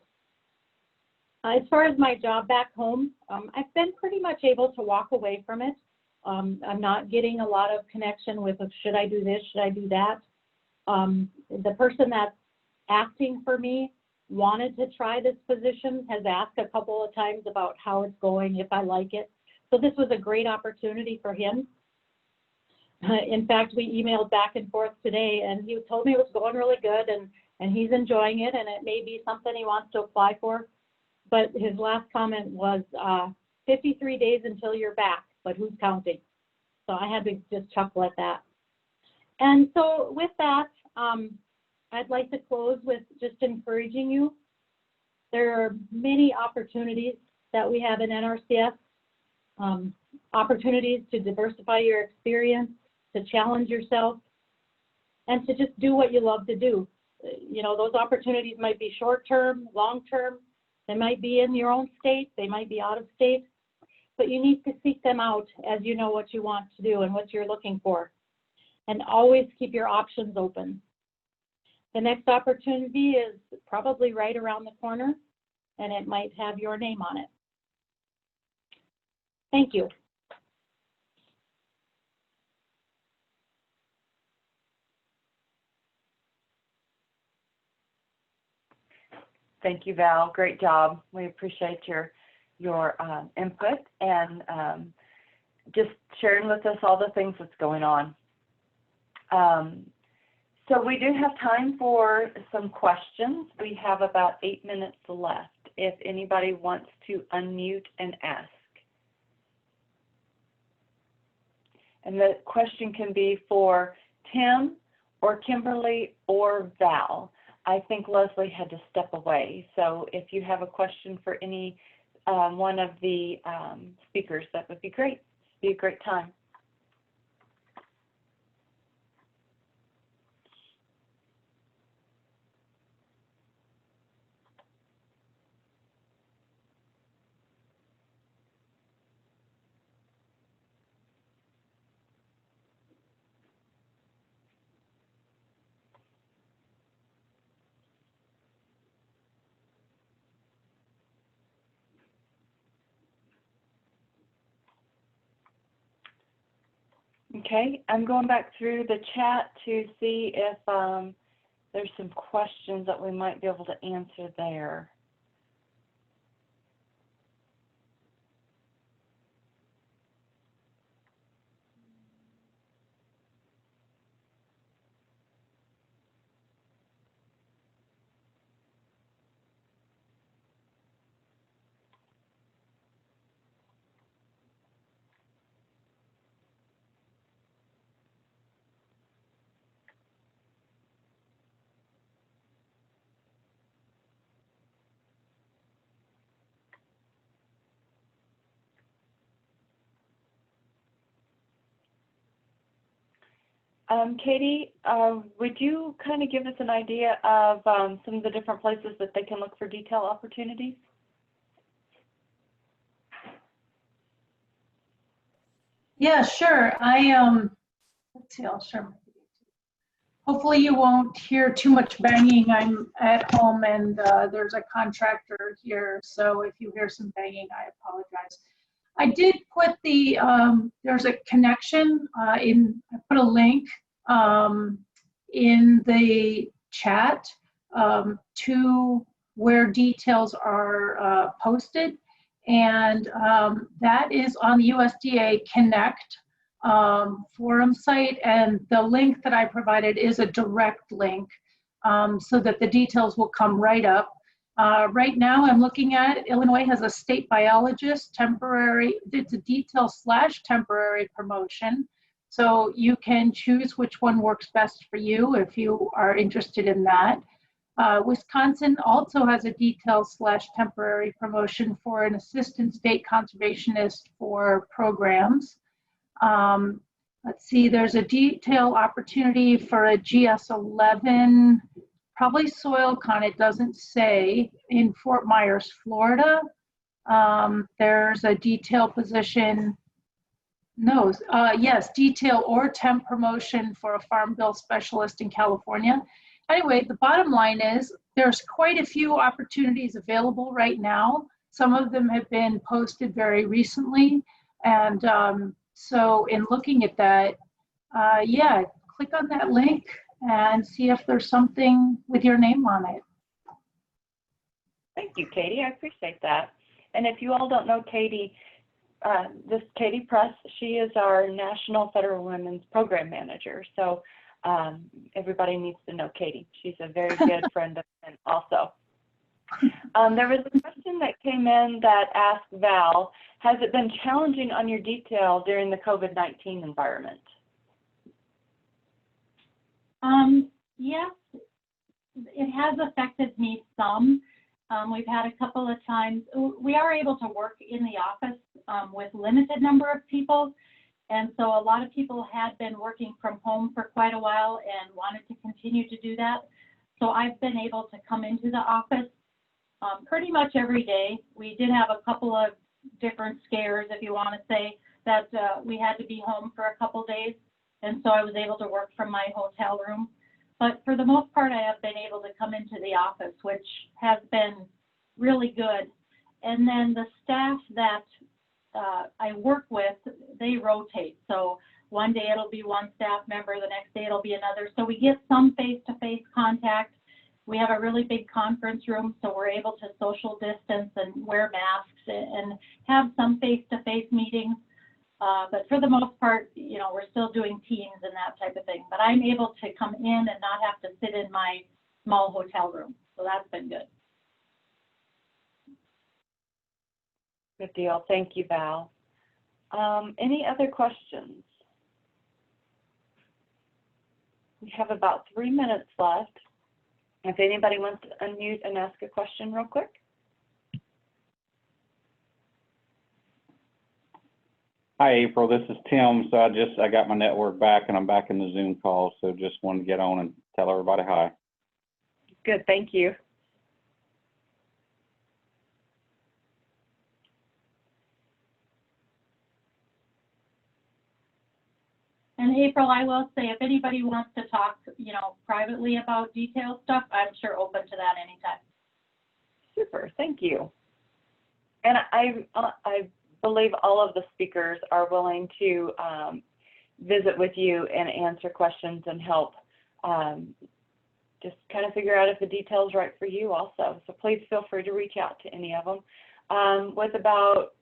As far as my job back home, I've been pretty much able to walk away from it. I'm not getting a lot of connection with, should I do this, should I do that? The person that's acting for me wanted to try this position, has asked a couple of times about how it's going, if I like it. So this was a great opportunity for him. In fact, we emailed back and forth today, and he told me it was going really good, and he's enjoying it, and it may be something he wants to apply for. But his last comment was 53 days until you're back, but who's counting? So I had to just chuckle at that. And so with that, I'd like to close with just encouraging you. There are many opportunities that we have in NRCS, opportunities to diversify your experience, to challenge yourself, and to just do what you love to do. You know, those opportunities might be short-term, long-term. They might be in your own state. They might be out of state. But you need to seek them out as you know what you want to do and what you're looking for. And always keep your options open. The next opportunity is probably right around the corner, and it might have your name on it. Thank you. Thank you, Val. Great job. We appreciate your input and just sharing with us all the things that's going on. So we do have time for some questions. We have about 8 minutes left if anybody wants to unmute and ask. And the question can be for Tim or Kimberly or Val. I think Leslie had to step away. So if you have a question for any one of the speakers, that would be great. It'd be a great time. Okay, I'm going back through the chat to see if there's some questions that we might be able to answer there. Katie, would you kind of give us an idea of some of the different places that they can look for detail opportunities? Yeah, sure. Let's see, I'll share my video too. Hopefully you won't hear too much banging. I'm at home and there's a contractor here. So if you hear some banging, I apologize. I did put the, there's a connection I put a link in the chat to where details are posted. And that is on the USDA Connect forum site. And the link that I provided is a direct link so that the details will come right up. Right now I'm looking at Illinois has a state biologist temporary, it's a detail/temporary promotion. So you can choose which one works best for you if you are interested in that. Wisconsin also has a detail/temporary promotion for an assistant state conservationist for programs. Let's see, there's a detail opportunity for a GS11, probably SoilCon, it doesn't say, in Fort Myers, Florida. There's a detail position, no, yes, detail or temp promotion for a Farm Bill specialist in California. Anyway, the bottom line is There's quite a few opportunities available right now. Some of them have been posted very recently. And so in looking at that, yeah, click on that link and see if there's something with your name on it. Thank you, Katie. I appreciate that. And if you all don't know Katie, this is Katie Press. She is our National Federal Women's Program Manager. So everybody needs to know Katie. She's a very good friend of mine also. There was a question that came in that asked Val, has it been challenging on your detail during the COVID-19 environment? Yes, it has affected me some. We've had a couple of times, we are able to work in the office with limited number of people. And so a lot of people had been working from home for quite a while and wanted to continue to do that. So I've been able to come into the office pretty much every day. We did have a couple of different scares, if you want to say, that we had to be home for a couple days. And so I was able to work from my hotel room. But for the most part, I have been able to come into the office, which has been really good. And then the staff that I work with, they rotate. So one day it'll be one staff member, the next day it'll be another. So we get some face-to-face contact. We have a really big conference room, so we're able to social distance and wear masks and have some face-to-face meetings. But for the most part, you know, we're still doing Teams and that type of thing. But I'm able to come in and not have to sit in my small hotel room. So that's been good. Good deal. Thank you, Val. Any other questions? We have about 3 minutes left. If anybody wants to unmute and ask a question real quick. Hi, April. This is Tim. So I got my network back and I'm back in the Zoom call. So just wanted to get on and tell everybody hi. Good. Thank you. And April, I will say, if anybody wants to talk, you know, privately about detailed stuff, I'm sure open to that anytime. Super. Thank you. And I believe all of the speakers are willing to visit with you and answer questions and help just kind of figure out if the detail is right for you also. So please feel free to reach out to any of them. With about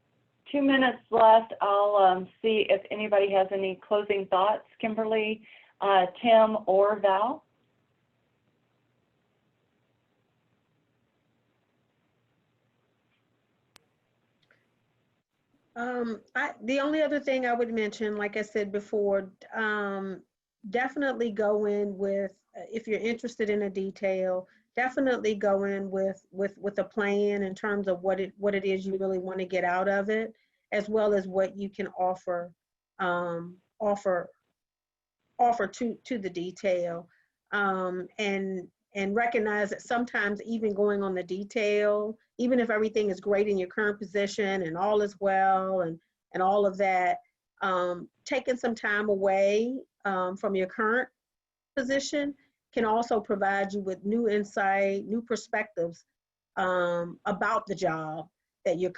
2 minutes left, I'll see if anybody has any closing thoughts, Kimberly, Tim, or Val. The only other thing I would mention, like I said before, definitely go in with, if you're interested in a detail, definitely go in with a plan in terms of what it is you really want to get out of it, as well as what you can offer to the detail, and recognize that sometimes even going on the detail, even if everything is great in your current position and all is well and all of that, taking some time away from your current position can also provide you with new insight, new perspectives about the job, that your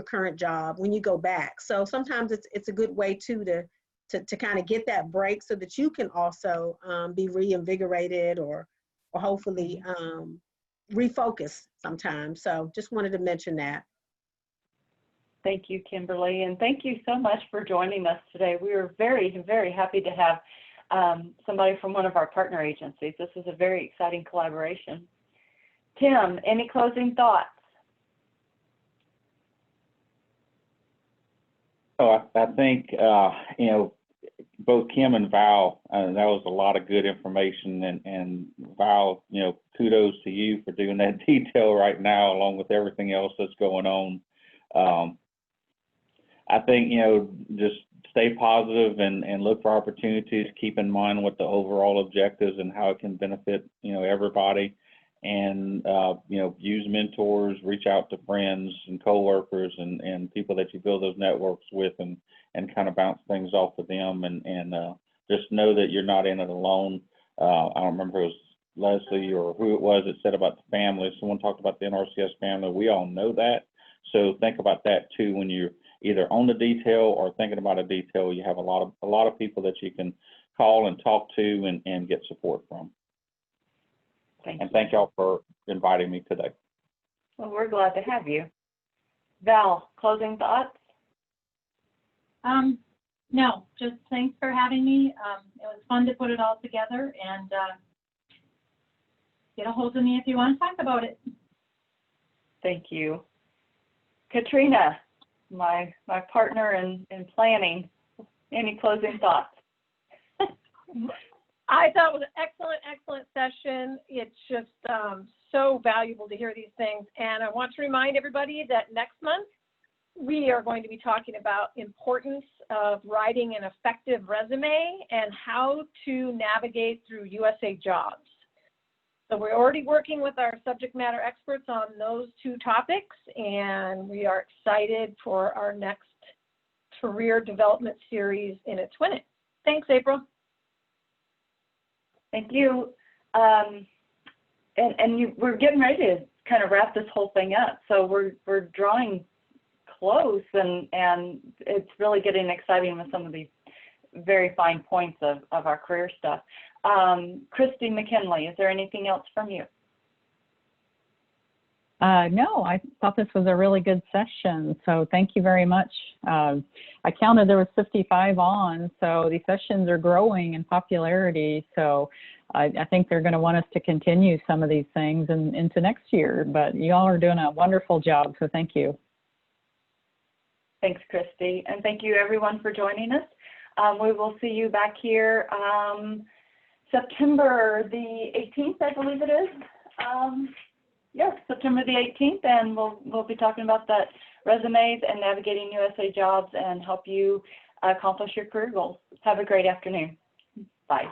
current job when you go back. So sometimes it's a good way too to kind of get that break so that you can also be reinvigorated or hopefully refocus sometimes. So just wanted to mention that. Thank you, Kimberly, and thank you so much for joining us today. We are very, very happy to have somebody from one of our partner agencies. This is a very exciting collaboration. Tim, any closing thoughts? Oh, I think, you know, both Kim and Val, that was a lot of good information, and Val, you know, kudos to you for doing that detail right now, along with everything else that's going on. I think, you know, just stay positive and look for opportunities, keep in mind what the overall objectives and how it can benefit, you know, everybody. And, you know, use mentors, reach out to friends and coworkers and people that you build those networks with, and kind of bounce things off of them, and just know that you're not in it alone. I don't remember if it was Leslie or who it was that said about the family. Someone talked about the NRCS family. We all know that. So think about that too when you're either on the detail or thinking about a detail. You have a lot of people that you can call and talk to and get support from. Thank y'all for inviting me today. Well, we're glad to have you. Val, closing thoughts? No, just thanks for having me. It was fun to put it all together, and get a hold of me if you want to talk about it. Thank you. Katrina, my partner in planning, any closing thoughts? I thought it was an excellent session. It's just so valuable to hear these things. And I want to remind everybody that next month, we are going to be talking about importance of writing an effective resume and how to navigate through USA Jobs. So we're already working with our subject matter experts on those two topics, and we are excited for our next career development series in its winning. Thanks, April. Thank you. We're getting ready to kind of wrap this whole thing up. So we're drawing close, and it's really getting exciting with some of these very fine points of our career stuff. Christy McKinley, is there anything else from you? No, I thought this was a really good session, so thank you very much. I counted there was 55 on, so these sessions are growing in popularity, so I think they're going to want us to continue some of these things into next year, but you all are doing a wonderful job, so thank you. Thanks, Christy, and thank you everyone for joining us. We will see you back here September the 18th, I believe it is. Yes, September the 18th, and we'll be talking about that resumes and navigating USA Jobs and help you accomplish your career goals. Have a great afternoon. Bye.